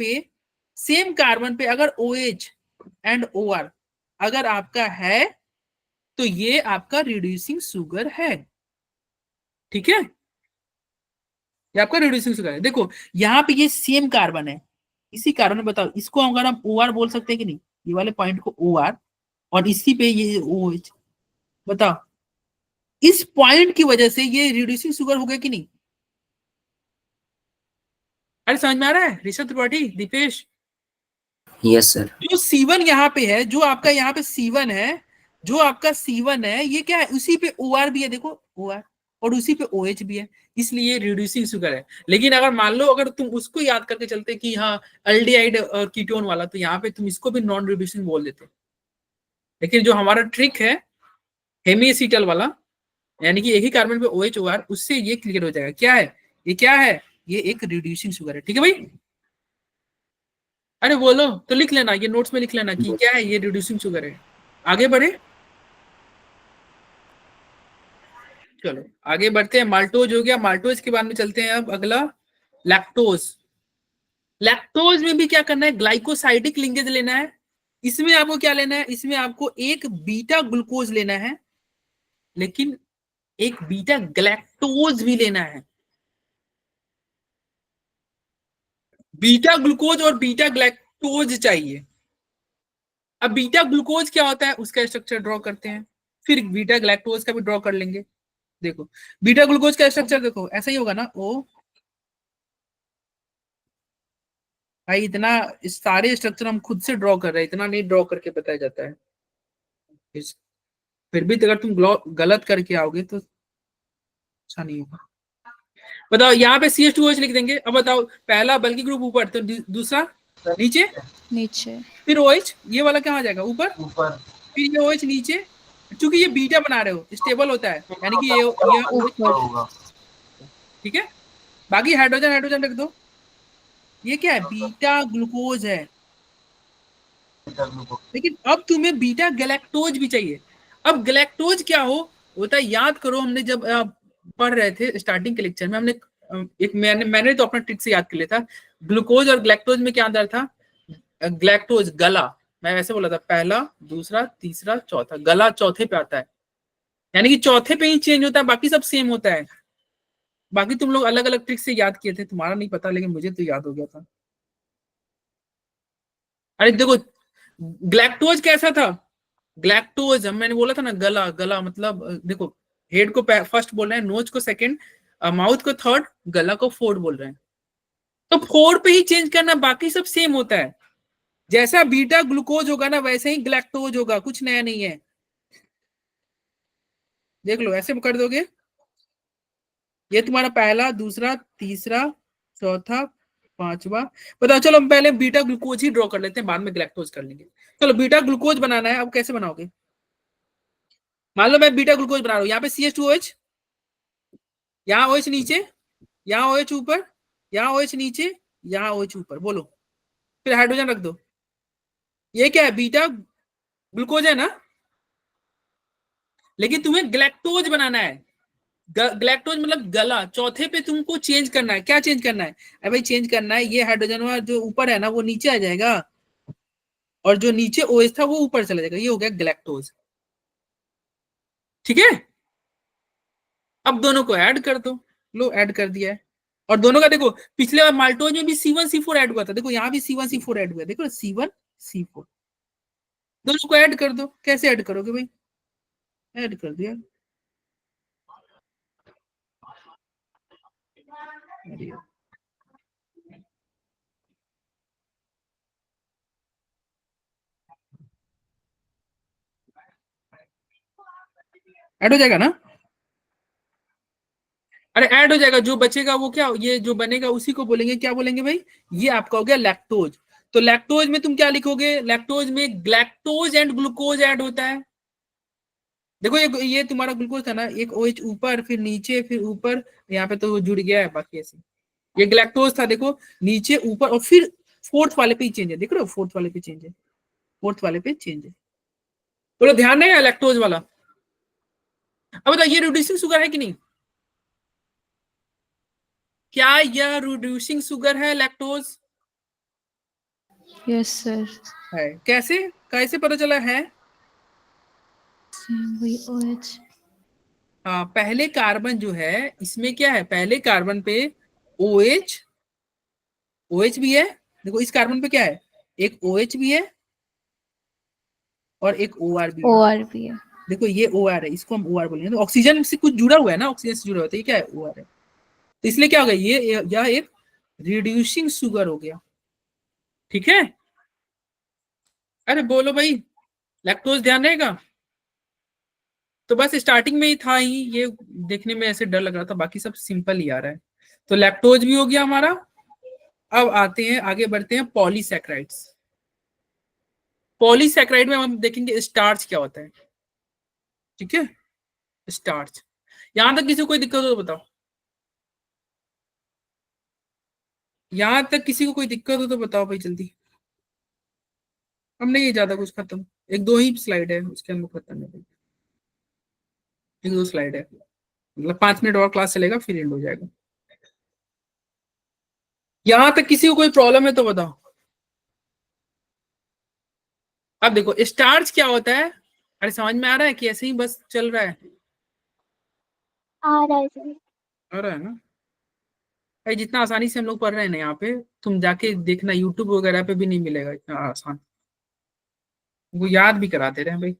पे अगर OH एंड OR अगर आपका है तो ये आपका रिड्यूसिंग शुगर है, ठीक है? ये आपका रिड्यूसिंग शुगर है। देखो यहाँ पे ये सेम कार्बन है, इसी कारण बताओ इसको अगर हम OR बोल सकते हैं कि नहीं, ये वाले पॉइंट को OR, और इसी पे ये OH, बताओ इस पॉइंट की वजह से ये रिड्यूसिंग शुगर हो गया कि नहीं? अरे समझ में आ रहा है ऋषभ त्रिपाठी, दीपेश? Yes sir. जो C1 यहाँ पे है, जो आपका यहाँ पे C1 है, जो आपका C1 है, ये क्या है, उसी पे OR भी है, देखो OR, और उसी पे OH भी है, इसलिए रिड्यूसिंग शुगर है। लेकिन अगर मान लो अगर तुम उसको याद करके चलते कि हाँ एल्डिहाइड और कीटोन वाला, तो यहाँ पे तुम इसको भी नॉन रिड्यूसिंग बोल देते। लेकिन जो हमारा ट्रिक है हेमी एसीटल वाला, यानी कि एक ही कार्बन पे OH OR, उससे ये क्लियर हो जाएगा। क्या है ये, क्या है ये, एक रिड्यूसिंग शुगर है, ठीक है भाई? अरे बोलो तो लिख लेना, ये नोट्स में लिख लेना कि क्या है, ये रिड्यूसिंग शुगर है। आगे बढ़े, चलो आगे बढ़ते हैं। माल्टोज हो गया, माल्टोज के बाद में चलते हैं अब अगला, लैक्टोज। लैक्टोज में भी क्या करना है, ग्लाइकोसाइडिक लिंकेज लेना है। इसमें आपको क्या लेना है, इसमें आपको एक बीटा ग्लूकोज लेना है, लेकिन एक बीटा ग्लैक्टोज भी लेना है। बीटा ग्लूकोज और बीटा ग्लैक्टोज चाहिए। अब बीटा ग्लूकोज क्या होता है उसका स्ट्रक्चर ड्रॉ करते हैं, फिर बीटा ग्लैक्टोज का भी ड्रॉ कर लेंगे। देखो बीटा ग्लूकोज का स्ट्रक्चर देखो ऐसा ही होगा ना, ओ भाई इतना सारे स्ट्रक्चर हम खुद से ड्रॉ कर रहे हैं, इतना नहीं ड्रॉ करके बताया जाता है। फिर भी अगर तुम गलत करके आओगे तो अच्छा नहीं होगा। बताओ यहाँ पे CH2OH लिख देंगे। अब बताओ पहला बल्कि ग्रुप ऊपर, तो दूसरा नीचे, नीचे। फिर OH, ये वाला कहाँ जाएगा, ऊपर, ऊपर। फिर ये OH नीचे। चूंकि ये बीटा बना रहे हो स्टेबल होता है, यानी कि ये ऊपर होगा, ठीक है? बाकी हाइड्रोजन हाइड्रोजन रख दो। ये क्या है, बीटा ग्लूकोज है, लेकिन अब तुम्हें बीटा गैलेक्टोज भी चाहिए। अब गैलेक्टोज क्या होता है, याद करो, हमने जब पढ़ रहे थे स्टार्टिंग के लेक्चर में, हमने मैंने तो अपना ट्रिक से याद कर लिया था। ग्लूकोज और गैलेक्टोज में क्या अंतर था, ग्लैक्टोज गला, मैं वैसे बोला था, पहला दूसरा तीसरा चौथा, गला चौथे पे आता है, यानी कि चौथे पे ही चेंज होता है, बाकी सब सेम होता है। बाकी तुम लोग अलग अलग ट्रिक से याद किए थे, तुम्हारा नहीं पता, लेकिन मुझे तो याद हो गया था। अरे देखो, ग्लैक्टोज कैसा था? ग्लैक्टोज मैंने बोला था ना, गला गला मतलब देखो, हेड को फर्स्ट बोल रहे हैं, नोज को सेकंड, माउथ को थर्ड, गला को फोर्थ बोल रहे हैं। तो फोर्थ पे ही चेंज करना, बाकी सब सेम होता है। जैसा बीटा ग्लूकोज होगा ना वैसे ही ग्लैक्टोज होगा, कुछ नया नहीं है। देख लो, ऐसे कर दोगे, ये तुम्हारा पहला, दूसरा, तीसरा, चौथा, पांचवा। बताओ, चलो हम पहले बीटा ग्लूकोज ही ड्रॉ कर लेते हैं, बाद में ग्लैक्टोज कर लेंगे। चलो बीटा ग्लूकोज बनाना है, अब कैसे बनाओगे? मान लो मैं बीटा ग्लूकोज बना रहा हूं, यहाँ पे CH2OH, यहाँ OH नीचे, यहाँ OH ऊपर, यहाँ OH नीचे, यहाँ OH ऊपर, बोलो, फिर हाइड्रोजन रख दो। ये क्या है? बीटा ग्लूकोज है ना, लेकिन तुम्हें ग्लैक्टोज बनाना है। ग्लैक्टोज मतलब गला, चौथे पे तुमको चेंज करना है। क्या चेंज करना है? अरे भाई चेंज करना है, ये हाइड्रोजन जो ऊपर है ना वो नीचे आ जाएगा, और जो नीचे OH था वो ऊपर चला जाएगा, ये हो गया ग्लैक्टोज। ठीक है, अब दोनों को ऐड कर दो। लो ऐड कर दिया है, और दोनों का देखो, पिछले बार माल्टोज में भी C1C4 ऐड हुआ था, देखो यहाँ भी C1C4 ऐड हुआ है, देखो C1C4, दोनों को ऐड कर दो। कैसे ऐड करोगे भाई? ऐड कर दिया। ऐड हो जाएगा ना? अरे ऐड हो जाएगा, जो बचेगा वो क्या, ये जो बनेगा उसी को बोलेंगे, क्या बोलेंगे भाई? ये आपका हो गया लैक्टोज। तो लैक्टोज में तुम क्या लिखोगे? लैक्टोज में ग्लैक्टोज एंड ग्लूकोज ऐड होता है। देखो ये तुम्हारा ग्लूकोज था ना, एक OH ऊपर, फिर नीचे, फिर ऊपर, यहाँ पे तो जुड़ गया है, बाकी ऐसे। ये ग्लैक्टोज था, देखो नीचे ऊपर, और फिर फोर्थ वाले पे ही चेंज है, देख रहे हो, फोर्थ वाले पे चेंज है, फोर्थ वाले पे चेंज है। बोलो ध्यान नहीं है लैक्टोज वाला? अब बताओ, ये रिड्यूसिंग शुगर है कि नहीं? क्या यह रिड्यूसिंग शुगर है लैक्टोज? Yes sir. है। कैसे कैसे पता चला है? वही OH। हाँ, पहले कार्बन जो है इसमें क्या है, पहले कार्बन पे OH, OH भी है। देखो इस कार्बन पे क्या है, एक OH भी है और एक OR भी है। OR भी है। देखो ये OR है, इसको हम OR बोलेंगे। तो ऑक्सीजन से कुछ जुड़ा हुआ है ना, ऑक्सीजन से जुड़ा हुआ है, तो ये क्या है? OR है। तो इसलिए क्या हो गया, ये यह एक रिड्यूसिंग शुगर हो गया। ठीक है, अरे बोलो भाई, लैक्टोज ध्यान रहेगा? तो बस स्टार्टिंग में ही था ही, ये देखने में ऐसे डर लग रहा था, बाकी सब सिंपल ही आ रहा है। तो लैक्टोज भी हो गया हमारा। अब आते हैं, आगे बढ़ते हैं पॉलीसैकेराइड्स। पॉलीसैकेराइड में हम देखेंगे स्टार्च क्या होता है। ठीक है, स्टार्च। यहां तक किसी को कोई दिक्कत हो तो बताओ, यहां तक किसी को कोई दिक्कत हो तो बताओ भाई जल्दी। अब नहीं है ज्यादा कुछ, खत्म, एक दो ही स्लाइड है, उसके अंदर खत्म है भाई, एक दो स्लाइड है, मतलब 5 मिनट और क्लास चलेगा, फिर एंड हो जाएगा। यहां तक किसी को कोई प्रॉब्लम है तो बताओ। अब देखो स्टार्च क्या होता है, अरे समझ में आ रहा है कि ऐसे ही बस चल रहा है? आ रहा है सर। आ रहा है ना? भाई जितना आसानी से हम लोग पढ़ रहे हैं ना यहाँ पे, तुम जाके देखना यूट्यूब वगैरह पे भी नहीं मिलेगा इतना आसान, वो याद भी कराते रहे भाई।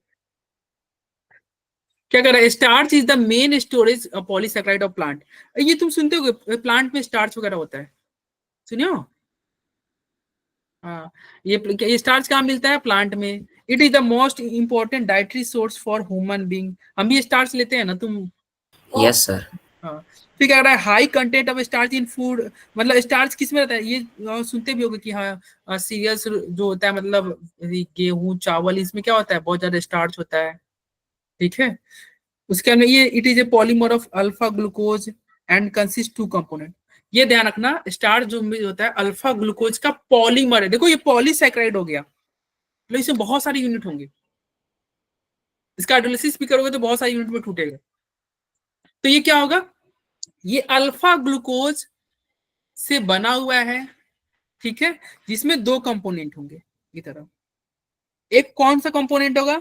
क्या कर रहा है, starch is the main storage polysaccharide of plant. ये तुम सुनते हो प्लांट में स्टार्च वगैरह होता है, सुनियो? हाँ, ये स्टार्च कहाँ मिलता है? प्लांट में। It is the most important dietary source for human being. हम भी स्टार्च लेते हैं ना, तुम? Yes sir. हाँ, फिर क्या रहा है, high content of starch in food, मतलब स्टार्च किस में रहता है? ये सुनते भी होगे कि हाँ सीरियल्स जो होता है, मतलब गेहूं चावल, इसमें क्या होता है, बहुत ज्यादा स्टार्च होता है। ठीक है, उसके अंदर ये it is a polymer of alpha glucose and consist to component. ये ध्यान रखना, स्टार्च जो भी होता है अल्फा ग्लूकोज का पॉलीमर है। देखो ये पॉलीसैकेराइड हो गया, मतलब इसमें बहुत सारे यूनिट होंगे, इसका हाइड्रोलिसिस भी करोगे तो बहुत सारे यूनिट में टूटेगा। तो ये क्या होगा, ये अल्फा ग्लूकोज से बना हुआ है। ठीक है, जिसमें दो कंपोनेंट होंगे की तरह। एक कौन सा कंपोनेंट होगा?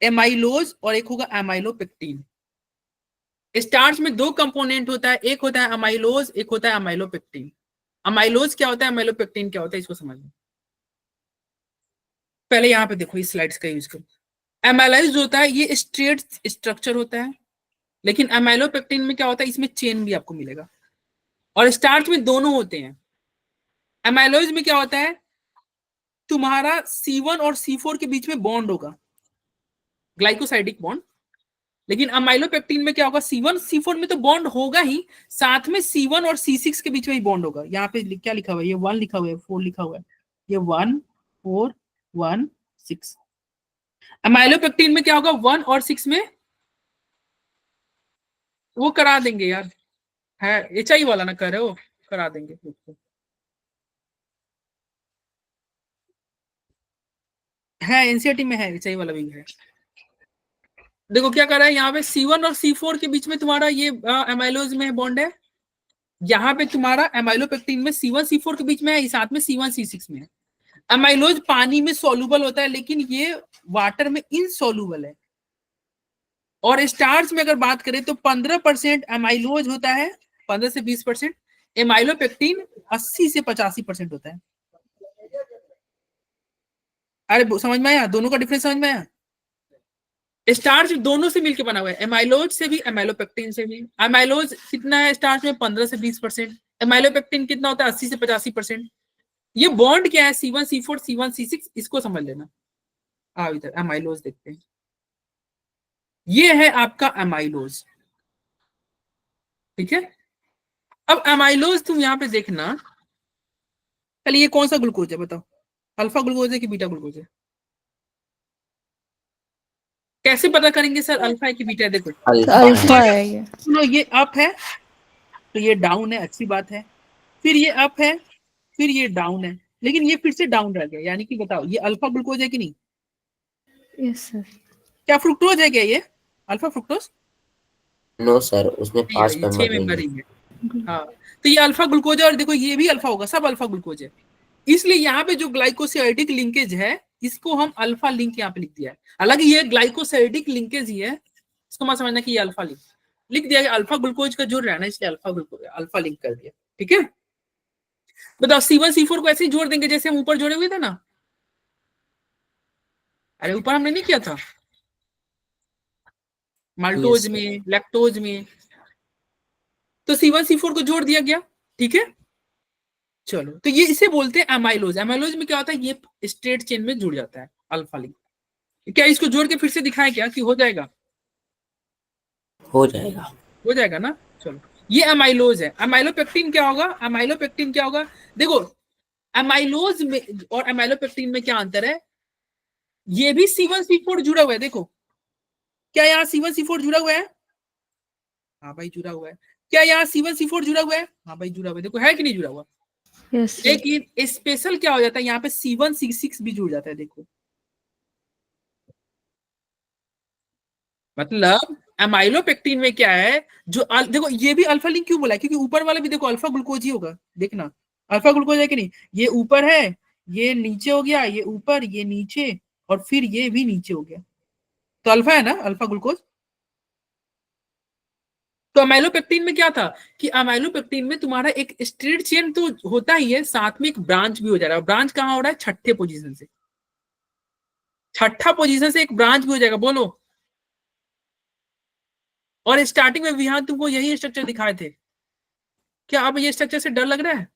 एमाइलोज, और एक होगा एमाइलोपेक्टिन। स्टार्च में दो कंपोनेंट होता है, एक होता है अमाइलोज, एक होता है अमाइलोपेक्टिन। अमाइलोज क्या होता है, अमाइलोपेक्टिन क्या होता है, इसको समझ लो। पहले यहाँ पे देखो, इस स्लाइड्स का यूज करो। एमाइलाइज होता है ये स्ट्रेट स्ट्रक्चर होता है, लेकिन अमाइलोपेक्टिन में क्या होता है, इसमें चेन भी आपको मिलेगा। और स्टार्च में दोनों होते हैं। एमाइलोज में क्या होता है, तुम्हारा C1 और C4 के बीच में बॉन्ड होगा, ग्लाइकोसाइडिक बॉन्ड। लेकिन अमाइलोपेक्टिन में क्या होगा, C1 C4 में तो बॉन्ड होगा ही, साथ में C1 और C6 के बीच में ही बॉन्ड होगा। यहाँ पे क्या लिखा हुआ है, ये 1 लिखा हुआ है, 4 लिखा हुआ है, ये 1 4 1 6। अमाइलोपेक्टिन में क्या होगा, 1 और 6 में वो करा देंगे यार, है HI वाला ना कर रहे हो, करा देंगे। है एनसीईआरटी में है, HI वाला भी है। देखो क्या कर रहा है, यहाँ पे C1 और C4 के बीच में तुम्हारा ये एमाइलोज में बॉन्ड है। यहाँ पे तुम्हारा एमाइलोपेक्टिन में C1 C4 के बीच में है, साथ में C1 C6 में है। एमाइलोज पानी में सॉल्युबल होता है, लेकिन ये वाटर में इनसॉल्युबल है। और स्टार्च में अगर बात करें तो 15% एमाइलोज होता है, 15 से 20%। एमाइलोपेक्टिन 80 से 85% होता है। अरे समझ में आया, दोनों का डिफरेंस समझ में आया। स्टार्च दोनों से मिलकर बना हुआ है, एमाइलोज से भी एमाइलोपेक्टिन से भी। एमाइलोज कितना है स्टार्च में, 15 से 20%। एमाइलोपेक्टिन कितना होता है, 80 से 85%। ये बॉन्ड क्या है, C1 C4 C1 C6, इसको समझ लेना। आओ इधर एमाइलोज देखते हैं। ये है आपका एमाइलोज, ठीक है। अब एमाइलोज तुम यहाँ पे देखना, पहले ये कौन सा ग्लूकोज है बताओ, अल्फा ग्लूकोज है कि बीटा ग्लूकोज है? कैसे पता करेंगे सर अल्फा है कि बीटा है? देखो अल्फा है ये। सुनो, ये अप है तो ये डाउन है, अच्छी बात है। फिर ये अप है, फिर ये डाउन है, लेकिन ये फिर से डाउन रह गया, यानी कि बताओ ये अल्फा ग्लूकोज है कि नहीं? Yes sir. क्या फ्रुक्टोज है क्या ये, अल्फा फ्रुक्टोज? नो सर, उसमें 5 छह मेंबर मेंबर नहीं ही है। हाँ, तो ये अल्फा ग्लूकोज है, और देखो ये भी अल्फा होगा, सब अल्फा ग्लूकोज है। इसलिए यहाँ पे जो ग्लाइकोसाइडिक लिंकेज है, इसको हम अल्फा लिंक यहाँ पे लिख दिया है। हालांकि ये ग्लाइकोसाइडिक लिंकेज ही है, इसको मत समझना कि ये अल्फा लिंक लिख दिया गया, अल्फा ग्लूकोज का जोड़ रहना, इसलिए अल्फा ग्लूकोज अल्फा लिंक कर दिया, ठीक है। बताओ C1 C4 को ऐसे ही जोड़ देंगे जैसे हम ऊपर जोड़े हुए थे ना। अरे ऊपर हमने नहीं किया था, माल्टोज में, लैक्टोज में, तो C1 C4 को जोड़ दिया गया, ठीक है। चलो, तो ये इसे बोलते हैं एमाइलोज। एमाइलोज में क्या होता है, ये स्ट्रेट चेन में जुड़ जाता है, अल्फा लिंक। क्या इसको जोड़ के फिर से दिखाएं क्या, कि हो जाएगा? हो जाएगा। हो जाएगा ना। चलो, ये अमाइलोज है। अमाइलोपेक्टिन क्या होगा, अमाइलोपेक्टिन क्या होगा? देखो अमाइलोज में और अमाइलोपेक्टिन में क्या अंतर है, ये भी C1 C4 जुड़ा हुआ है। देखो क्या यहाँ C1 C4 जुड़ा हुआ है? हाँ भाई जुड़ा हुआ है। क्या यहाँ C1 C4 जुड़ा हुआ है? हाँ भाई जुड़ा हुआ है। देखो है कि नहीं जुड़ा हुआ? Yes sir. लेकिन स्पेशल क्या हो जाता है, यहाँ पे C1 C6 भी जुड़ जाता है। देखो मतलब एमाइलोपेक्टिन में क्या है, जो देखो ये भी अल्फा लिंक क्यों बोला है, क्योंकि ऊपर वाला भी देखो अल्फा ग्लूकोज ही होगा। देखना अल्फा ग्लूकोज है कि नहीं, ये ऊपर है, ये नीचे हो गया, ये ऊपर, ये नीचे, और फिर ये भी नीचे हो गया, तो अल्फा है ना, अल्फा ग्लूकोज। तो अमाइलोपेक्टिन में क्या था, कि अमाइलोपेक्टिन में तुम्हारा एक स्ट्रेट चेन तो होता ही है, साथ में एक ब्रांच भी हो जा रहा है। ब्रांच कहाँ हो रहा है, छठे पोजीशन से, छठा पोजीशन से एक ब्रांच भी हो जाएगा। बोलो, और स्टार्टिंग में विहान तुमको यही स्ट्रक्चर दिखाए थे, क्या अब ये स्ट्रक्चर से डर लग रहा है?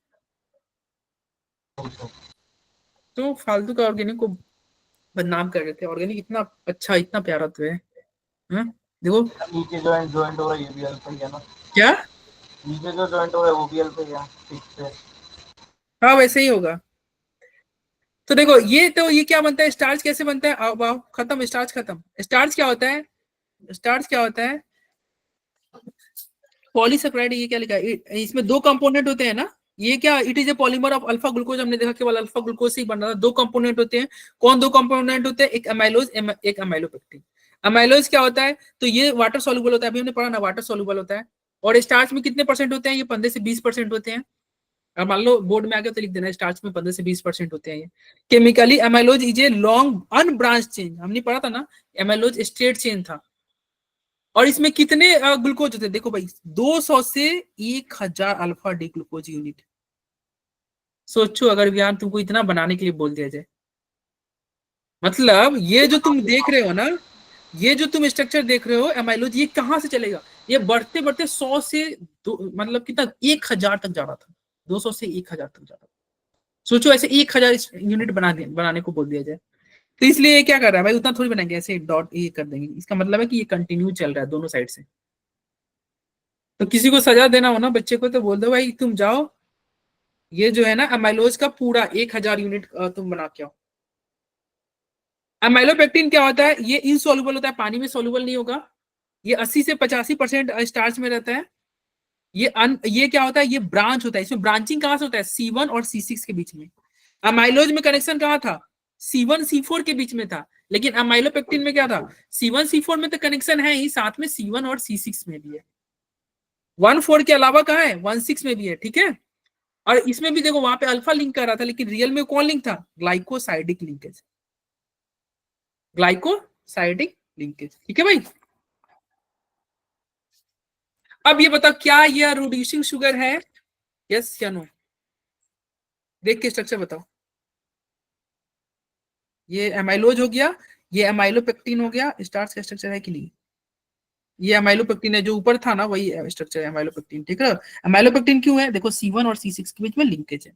तो फालतू का ऑर्गेनिक को बदनाम कर रहे थे। ऑर्गेनिक इतना अच्छा, इतना प्यारा तो है। देखो नीचे जो जॉइंट हो रहा है ये भी अल्फा ही है ना। क्या, नीचे जो जॉइंट हो रहा है वो भी अल्फा ही है, ठीक है। हाँ वैसे ही होगा। तो देखो ये, तो ये क्या बनता है, स्टार्च कैसे बनता है? आओ आओ, खत्म स्टार्च, खत्म। स्टार्च क्या होता है, स्टार्च क्या होता है, पॉलीसेकेराइड। ये क्या लिखा है, इसमें दो कंपोनेंट होते हैं ना। ये क्या, it is a polymer of alpha glucose. हमने देखा केवल अल्फा ग्लूकोज से ही बन रहा था। दो कंपोनेंट होते हैं। कौन दो कंपोनेंट होते हैं, एक अमाइलोज, एक अमाइलोपेक्टिन। अमाइलोज क्या होता है, तो ये वाटर सॉल्युबल होता है, अभी हमने पढ़ा ना, वाटर सॉल्युबल होता है। और स्टार्च में कितने परसेंट होते हैं, ये 15 से 20% होते हैं। और मान लो बोर्ड में आ गया तो लिख देना, स्टार्च में 15 से 20% होते हैं ये। Chemically amylose is a long unbranch chain. हमने पढ़ा था ना, अमाइलोज स्ट्रेट चेन था, और इसमें कितने ग्लूकोज होते हैं देखो भाई, 200 से 1000 अल्फा डी ग्लूकोज यूनिट। सोचो अगर ज्ञान तुमको इतना बनाने के लिए बोल दिया जाए, मतलब ये जो तुम देख रहे हो ना, ये जो तुम स्ट्रक्चर देख रहे हो एमाइलोज, ये कहां से चलेगा, ये बढ़ते बढ़ते 100 से मतलब कितना 1000 तक जा रहा था, 200 से 1000 तक जा रहा था। सोचो ऐसे 1000 यूनिट बनाने को बोल दिया जाए, तो इसलिए ये क्या कर रहा है भाई, उतना थोड़ी बनाएंगे, ऐसे डॉट ये कर देंगे, इसका मतलब है कि ये कंटिन्यू चल रहा है दोनों साइड से। तो किसी को सजा देना हो ना बच्चे को, तो बोल दो भाई तुम जाओ, ये जो है ना अमाइलोज का पूरा 1000 यूनिट तुम बना के आओ। अमाइलोपेक्टिन क्या होता है, ये इनसॉल्युबल होता है, पानी में सॉल्युबल नहीं होगा, ये 80 से 85% स्टार्च में रहता है। ये क्या होता है, ये ब्रांच होता है, इसमें ब्रांचिंग कहां से होता है, C1 और C6 के बीच में। अमाइलोज में कनेक्शन कहां था, C1 C4 के बीच में था, लेकिन अमाइलोपेक्टिन में क्या था, C1 C4 में तो कनेक्शन है ही, साथ में C1 और C6 में भी है, 1,4 के अलावा कहां है, 1,6 में भी है, ठीक है। और इसमें भी देखो वहां पे अल्फा लिंक कर रहा था, लेकिन रियल में कौन लिंक था, ग्लाइकोसाइडिक लिंकेज, ग्लाइकोसाइडिक लिंकेज, ठीक है भाई। अब ये बताओ क्या यह रिड्यूसिंग शुगर है, यस या नो, देख के स्ट्रक्चर बताओ। ये एमाइलोज हो गया, ये एमाइलोपेक्टिन हो गया, स्टार्च का स्ट्रक्चर है कि नहीं, ये एमाइलोपेक्टिन है, जो ऊपर था ना वही स्ट्रक्चर है एमाइलोपेक्टिन, ठीक है। एमाइलोपेक्टिन क्यों है, देखो C1 और C6 के बीच में लिंकेज है,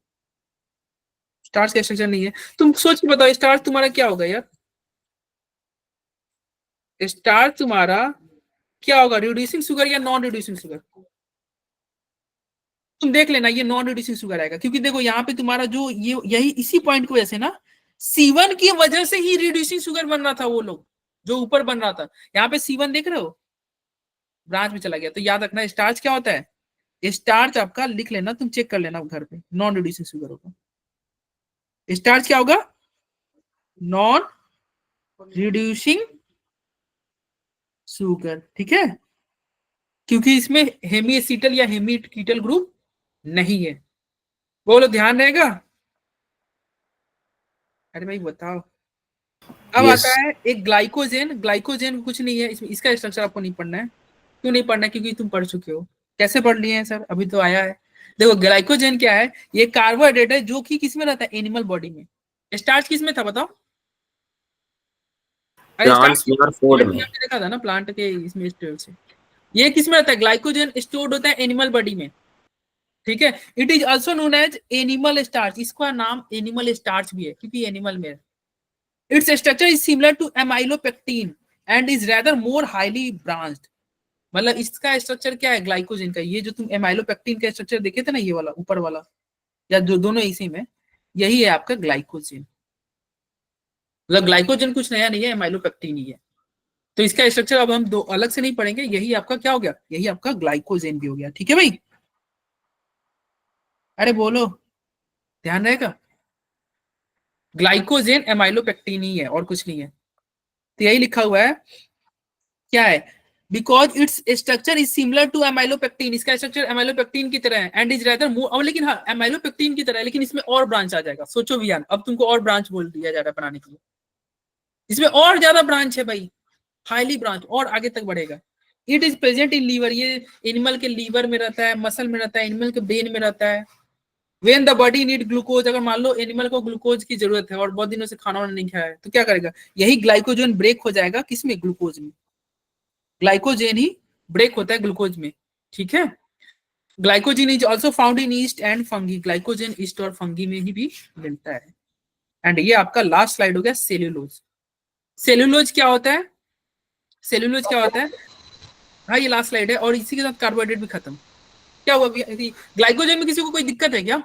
स्टार्च का स्ट्रक्चर नहीं है। तुम सोच के बताओ स्टार्च तुम्हारा क्या होगा यार, स्टार्च तुम्हारा क्या होगा, रिड्यूसिंग शुगर या नॉन रिड्यूसिंग शुगर, तुम देख लेना, ये नॉन रिड्यूसिंग शुगर आएगा, क्योंकि देखो यहाँ पे तुम्हारा जो ये यही इसी पॉइंट की वजह से ना, C1 की वजह से ही रिड्यूसिंग शुगर बन रहा था, वो लोग जो ऊपर बन रहा था, यहाँ पे C1 देख रहे हो ब्रांच में चला गया। तो याद रखना स्टार्च क्या होता है, स्टार्च आपका लिख लेना, तुम चेक कर लेना घर पे, नॉन रिड्यूसिंग शुगर होगा। स्टार्च क्या होगा, नॉन रिड्यूसिंग शुगर, ठीक है, क्योंकि इसमें हेमीएसिटल या हेमीकीटल ग्रुप नहीं है। बोलो ध्यान रहेगा, अरे भाई बताओ। अब Yes. आता है एक ग्लाइकोजेन, ग्लाइकोजेन कुछ नहीं है, इसका स्ट्रक्चर आपको नहीं पढ़ना है, क्यों नहीं पढ़ना है, क्योंकि तुम पढ़ चुके हो। कैसे पढ़ लिए हैं सर, अभी तो आया है। देखो ग्लाइकोजेन क्या है, ये कार्बोहाइड्रेट है जो कि किसमें रहता है, एनिमल बॉडी में। स्टार्च किसमें था बताओ, अरे प्लांट्स में और फूड में। देखा था ना प्लांट के इसमें स्टोर से, ये किसमें रहता है, ग्लाइकोजेन स्टोर्ड होता है एनिमल बॉडी में, ठीक है। It is also known as animal starch, इसका नाम एनिमल स्टार्च भी है क्योंकि एनिमल में है। Its structure is similar to amylopectin and is rather more highly branched। मतलब इसका स्ट्रक्चर क्या है ग्लाइकोजेन का, ये जो तुम एमाइलोपेक्टिन का स्ट्रक्चर देखे थे ना, ये वाला ऊपर वाला, या जो दोनों इसी में, यही है आपका ग्लाइकोजेन। मतलब ग्लाइकोजेन कुछ नया नहीं है, एमाइलोपेक्टिन ही है। तो इसका स्ट्रक्चर अब हम दो अलग से नहीं पढ़ेंगे, यही आपका क्या हो गया, यही आपका ग्लाइकोजेन भी हो गया, ठीक है भाई। अरे बोलो, ध्यान रहेगा, ग्लाइकोजेन एमाइलोपेक्टिन ही है और कुछ नहीं है। तो यही लिखा हुआ है, क्या है, because its structure is similar to amylopectin, इसका स्ट्रक्चर एमाइलोपेक्टिन की तरह है, एंड इज रेदर मोर, लेकिन हाँ एमाइलोपेक्टिन की तरह है, लेकिन इसमें और ब्रांच आ जाएगा। सोचो वियान, अब तुमको और ब्रांच बोल दिया जा रहा है बनाने के लिए, इसमें और ज्यादा ब्रांच है भाई, हाईली ब्रांच, और आगे तक बढ़ेगा। It is present in liver, ये एनिमल के लीवर में रहता है, मसल में रहता है, एनिमल के ब्रेन में रहता है। When the body need glucose, अगर मान लो एनिमल को ग्लूकोज की जरूरत है और बहुत दिनों से खाना नहीं खाया है, तो क्या करेगा, यही ग्लाइकोजन ब्रेक हो जाएगा किसमें, ग्लूकोज में। ग्लाइकोजेन ही ब्रेक होता है ग्लूकोज में, ठीक है। Glycogen is also found in east and fungi, glycogen east और फंगी में ही भी मिलता है। एंड ये आपका लास्ट स्लाइड हो गया, सेल्यूलोज। सेल्यूलोज क्या होता है, सेल्यूलोज क्या होता है, हाँ ये लास्ट स्लाइड है, और इसी के साथ कार्बोहाइड्रेट भी खत्म। क्या हुआ, ग्लाइकोजेन में किसी को कोई दिक्कत है क्या,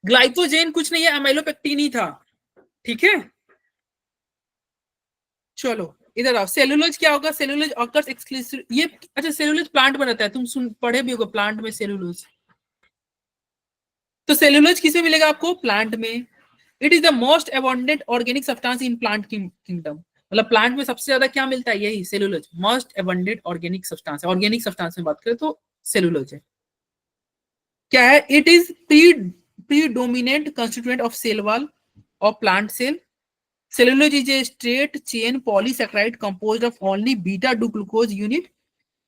ग्लाइकोजेन कुछ नहीं है, एमाइलोपेक्टिन ही था, ठीक है। चलो इधर आओ, सेलुलोज क्या होगा, सेलुलोज ऑकर्स एक्सक्लूसिव, ये अच्छा सेलुलोज प्लांट में रहता है, तुम सुन पढ़े भी होगा प्लांट में सेलुलोज। तो सेलुलोज किसमें मिलेगा आपको, प्लांट में। It is the most abundant organic substance in plant kingdom, मतलब प्लांट में सबसे ज्यादा क्या मिलता है, यही cellulose, most abundant organic substance है। ऑर्गेनिक सब्सटेंस में बात करें तो सेलुलोज है। क्या है, it is predominant constituent of cell wall of plant cell Cellulose is a straight chain polysaccharide composed of only beta 2 glucose unit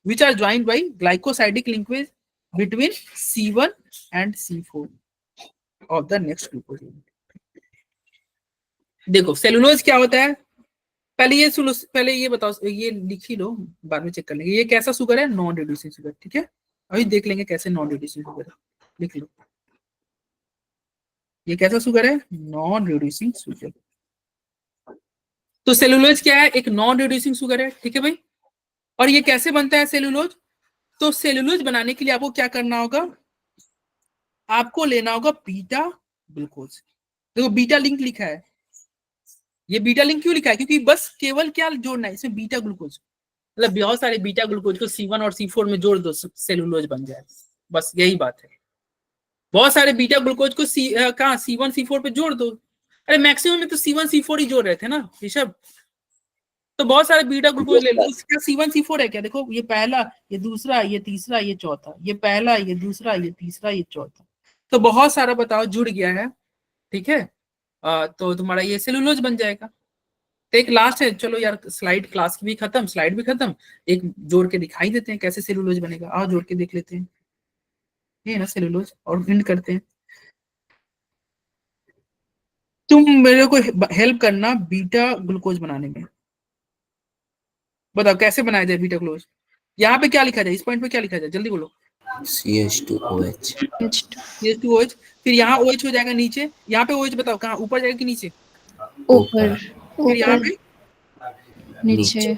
which are joined by glycosidic linkage between C1 and C4 of the next glucose unit. देखो cellulose क्या होता है, पहले ये सुनो, पहले ये बताओ, ये लिख ही लो, बाद में चेक कर लेंगे। ये कैसा शुगर है? नॉन रिड्यूसिंग शुगर, ठीक है। अभी देख लेंगे कैसे नॉन रिड्यूसिंग शुगर है, लिख लो। ये कैसा शुगर है? Non reducing sugar. तो सेलुलोज क्या है? एक नॉन रिड्यूसिंग शुगर है, ठीक है भाई। और ये कैसे बनता है सेलुलोज? तो सेलुलोज बनाने के लिए आपको क्या करना होगा? आपको लेना होगा बीटा ग्लूकोज। देखो बीटा लिंक लिखा है, ये बीटा लिंक क्यों लिखा है? क्योंकि बस केवल क्या जोड़ना है इसमें? Beta glucose. मतलब बहुत सारे बीटा ग्लूकोज को C1 और C4 में जोड़ दो, सेलुलोज बन जाए, बस यही बात है। बहुत सारे बीटा ग्लूकोज को कहाँ C1 C4 पे जोड़ दो। अरे मैक्सिमम में तो C1 C4 ही जोड़ रहे थे ना ऋषभ, तो बहुत सारे बीटा ग्लूकोज ले लो। क्या C1 C4 है क्या? देखो ये पहला, ये दूसरा, ये तीसरा, ये चौथा, ये पहला, ये दूसरा, ये तीसरा, ये चौथा, तो बहुत सारा बताओ जुड़ गया है, ठीक है। तो तुम्हारा ये सेलुलोज बन जाएगा। तो एक लास्ट है, चलो यार स्लाइड क्लास की भी खत्म, स्लाइड भी खत्म, एक जोड़ के दिखाई देते हैं कैसे सेलुलोज बनेगा। आओ जोड़ के देख लेते हैं, ये ना सेलुलोज, और एंड करते हैं। तुम मेरे को हेल्प करना बीटा ग्लूकोज बनाने में, बताओ कैसे बनाया जाए बीटा ग्लूकोज। यहाँ पे क्या लिखा जाए? इस पॉइंट पे क्या लिखा जाए? जल्दी बोलो। CH2OH। CH2OH, फिर यहाँ OH हो जाएगा नीचे। यहाँ पे OH बताओ कहाँ, ऊपर जाएगा कि नीचे? ऊपर। फिर यहाँ पे नीचे।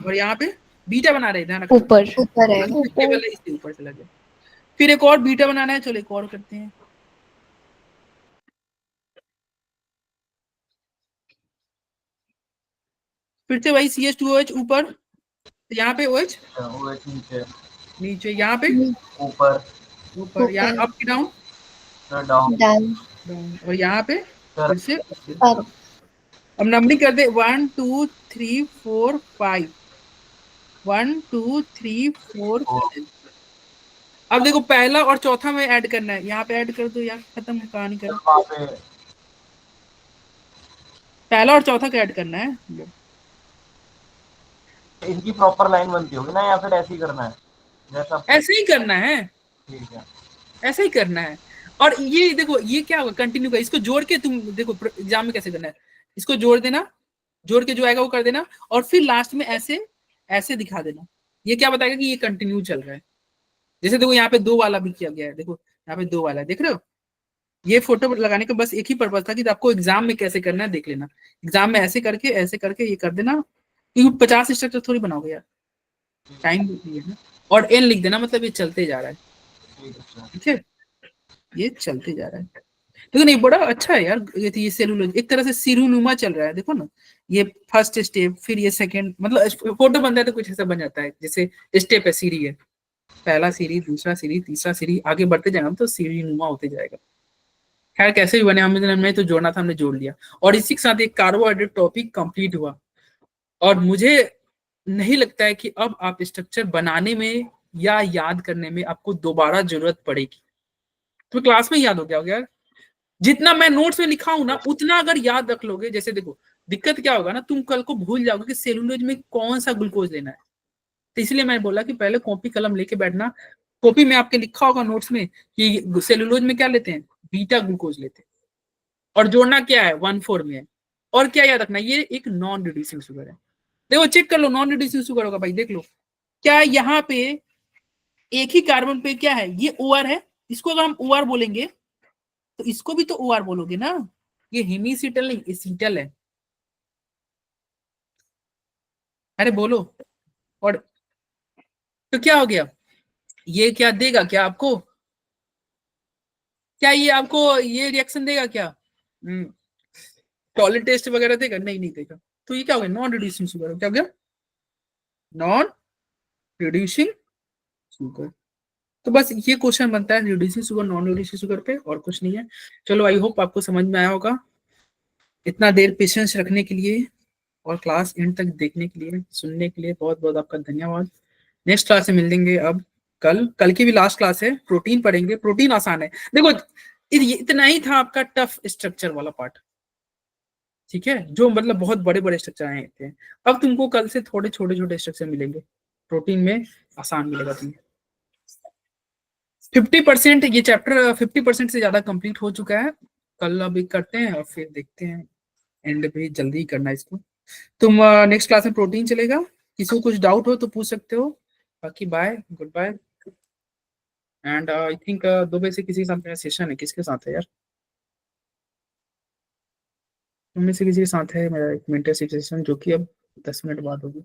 और यहाँ पे बीटा बना रहे, ध्यान रखना। ऊपर। ऊपर है। केवल इससे ऊपर चला गया। फिर एक और बीटा बनाना है, चलो एक और करते हैं। फिर से वही CH2OH ऊपर, यहाँ पे OH OH नीचे, नीचे, यहाँ पे ऊपर, ऊपर, यहाँ अप की डाउन, डाउन, डाउन। डाउन, और यहाँ पे सर फिर से अप। अब नंबरिंग कर दे 1 2 3 4 5, 1 2 3 4 5। अब देखो पहला और चौथा में ऐड करना है, यहाँ पे ऐड कर दो यार, खत्म कहानी करो। वहाँ पे पहला और चौथा का ऐड करना है। इनकी प्रॉपर लाइन बनती होगी ना, या फिर ऐसे ही करना है जैसा? ऐसे ही करना है, ठीक है, ऐसे ही करना है। और ये देखो ये क्या होगा, कंटिन्यू का, इसको जोड़ के तुम देखो एग्जाम में कैसे करना है, इसको जोड़ देना, जोड़ के जो आएगा वो कर देना, और फिर लास्ट में ऐसे ऐसे दिखा देना। ये क्या बताएगा कि ये कंटिन्यू चल रहा है। जैसे देखो यहाँ पे 2 वाला भी किया गया है, देखो यहाँ पे 2 वाला है, देख रहे हो। ये फोटो लगाने का बस एक ही पर्पज था कि आपको एग्जाम में कैसे करना है देख लेना। एग्जाम में ऐसे करके ये कर देना, क्योंकि 50 स्ट्रक्चर थोड़ी बनाओगे यार, टाइम भी है ना। और एन लिख देना, मतलब ये चलते जा रहा है, ठीक है, ये चलते जा रहा है। देखो नहीं बड़ा अच्छा है यार, ये सेलुलोज एक तरह से सिरुनुमा चल रहा है, देखो ना। ये फर्स्ट स्टेप, फिर ये सेकंड, मतलब फोटो बनता है तो कुछ ऐसा बन जाता है, जैसे स्टेप है, सीढ़ी है, पहला सीढ़ी, दूसरा सीढ़ी, तीसरा सीढ़ी, आगे बढ़ते जाएगा तो सीढ़ीनुमा होते जाएगा। खैर कैसे भी बने, हमने तो जोड़ना था, हमने जोड़ लिया। और इसी के साथ एक कार्बोहाइड्रेट टॉपिक कंप्लीट हुआ। और मुझे नहीं लगता है कि अब आप स्ट्रक्चर बनाने में या याद करने में आपको दोबारा जरूरत पड़ेगी। तो क्लास में याद हो गया होगा यार, जितना मैं नोट्स में लिखा हूं ना उतना अगर याद रख लोगे। जैसे देखो दिक्कत क्या होगा ना, तुम कल को भूल जाओगे कि सेलुलोज में कौन सा ग्लूकोज लेना है। तो इसलिए मैंने बोला कि पहले कॉपी कलम लेके बैठना। कॉपी में आपके लिखा होगा नोट्स में कि सेलुलोज में क्या लेते हैं, बीटा ग्लूकोज लेते हैं, और जोड़ना क्या है 1,4 में है। और क्या याद रखना, ये एक नॉन रिड्यूसिंग शुगर है। देखो चेक कर लो, नॉन रिड्यूसिंग शुगर होगा भाई, देख लो क्या यहाँ पे एक ही कार्बन पे क्या है, ये OR है। इसको अगर हम OR बोलेंगे तो इसको भी तो OR बोलोगे ना। ये हेमीसिटल नहीं, एसिटल है। अरे बोलो। और तो क्या हो गया, ये क्या देगा, क्या आपको, क्या ये आपको ये रिएक्शन देगा क्या, टॉयलेट टेस्ट वगैरह देगा? नहीं देगा। तो ये क्या हो गया, नॉन रिड्यूसिंग शुगर। क्या हो गया, नॉन रिड्यूसिंग शुगर। तो बस ये क्वेश्चन बनता है reducing sugar, non reducing sugar पे, और कुछ नहीं है। चलो आई होप आपको समझ में आया होगा। इतना देर पेशेंस रखने के लिए और क्लास एंड तक देखने के लिए, सुनने के लिए बहुत बहुत आपका धन्यवाद। नेक्स्ट क्लास से मिलेंगे अब कल की भी लास्ट क्लास है, प्रोटीन पढ़ेंगे। प्रोटीन आसान है, देखो इतना ही था आपका टफ स्ट्रक्चर वाला पार्ट। ठीक है, जो मतलब बहुत बड़े बड़े स्ट्रक्चर आए थे। अब तुमको कल से थोड़े छोटे छोटे स्ट्रक्चर मिलेंगे, प्रोटीन में आसान मिलेगा तुम्हें। 50% ये चैप्टर 50% से ज्यादा कंप्लीट हो चुका है। कल अभी करते हैं और फिर देखते हैं, एंड भी जल्दी ही करना है इसको। तुम नेक्स्ट क्लास में प्रोटीन चलेगा, किसी को कुछ डाउट हो तो पूछ सकते हो। बाकी bye, good bye. And I think 2 बजे से किसी के साथ मेरा सेशन है, किसके साथ है यार? तुम में से किसी के साथ है मेरा एक मेंटरशिप सेशन, जो कि अब 10 मिनट बाद होगी।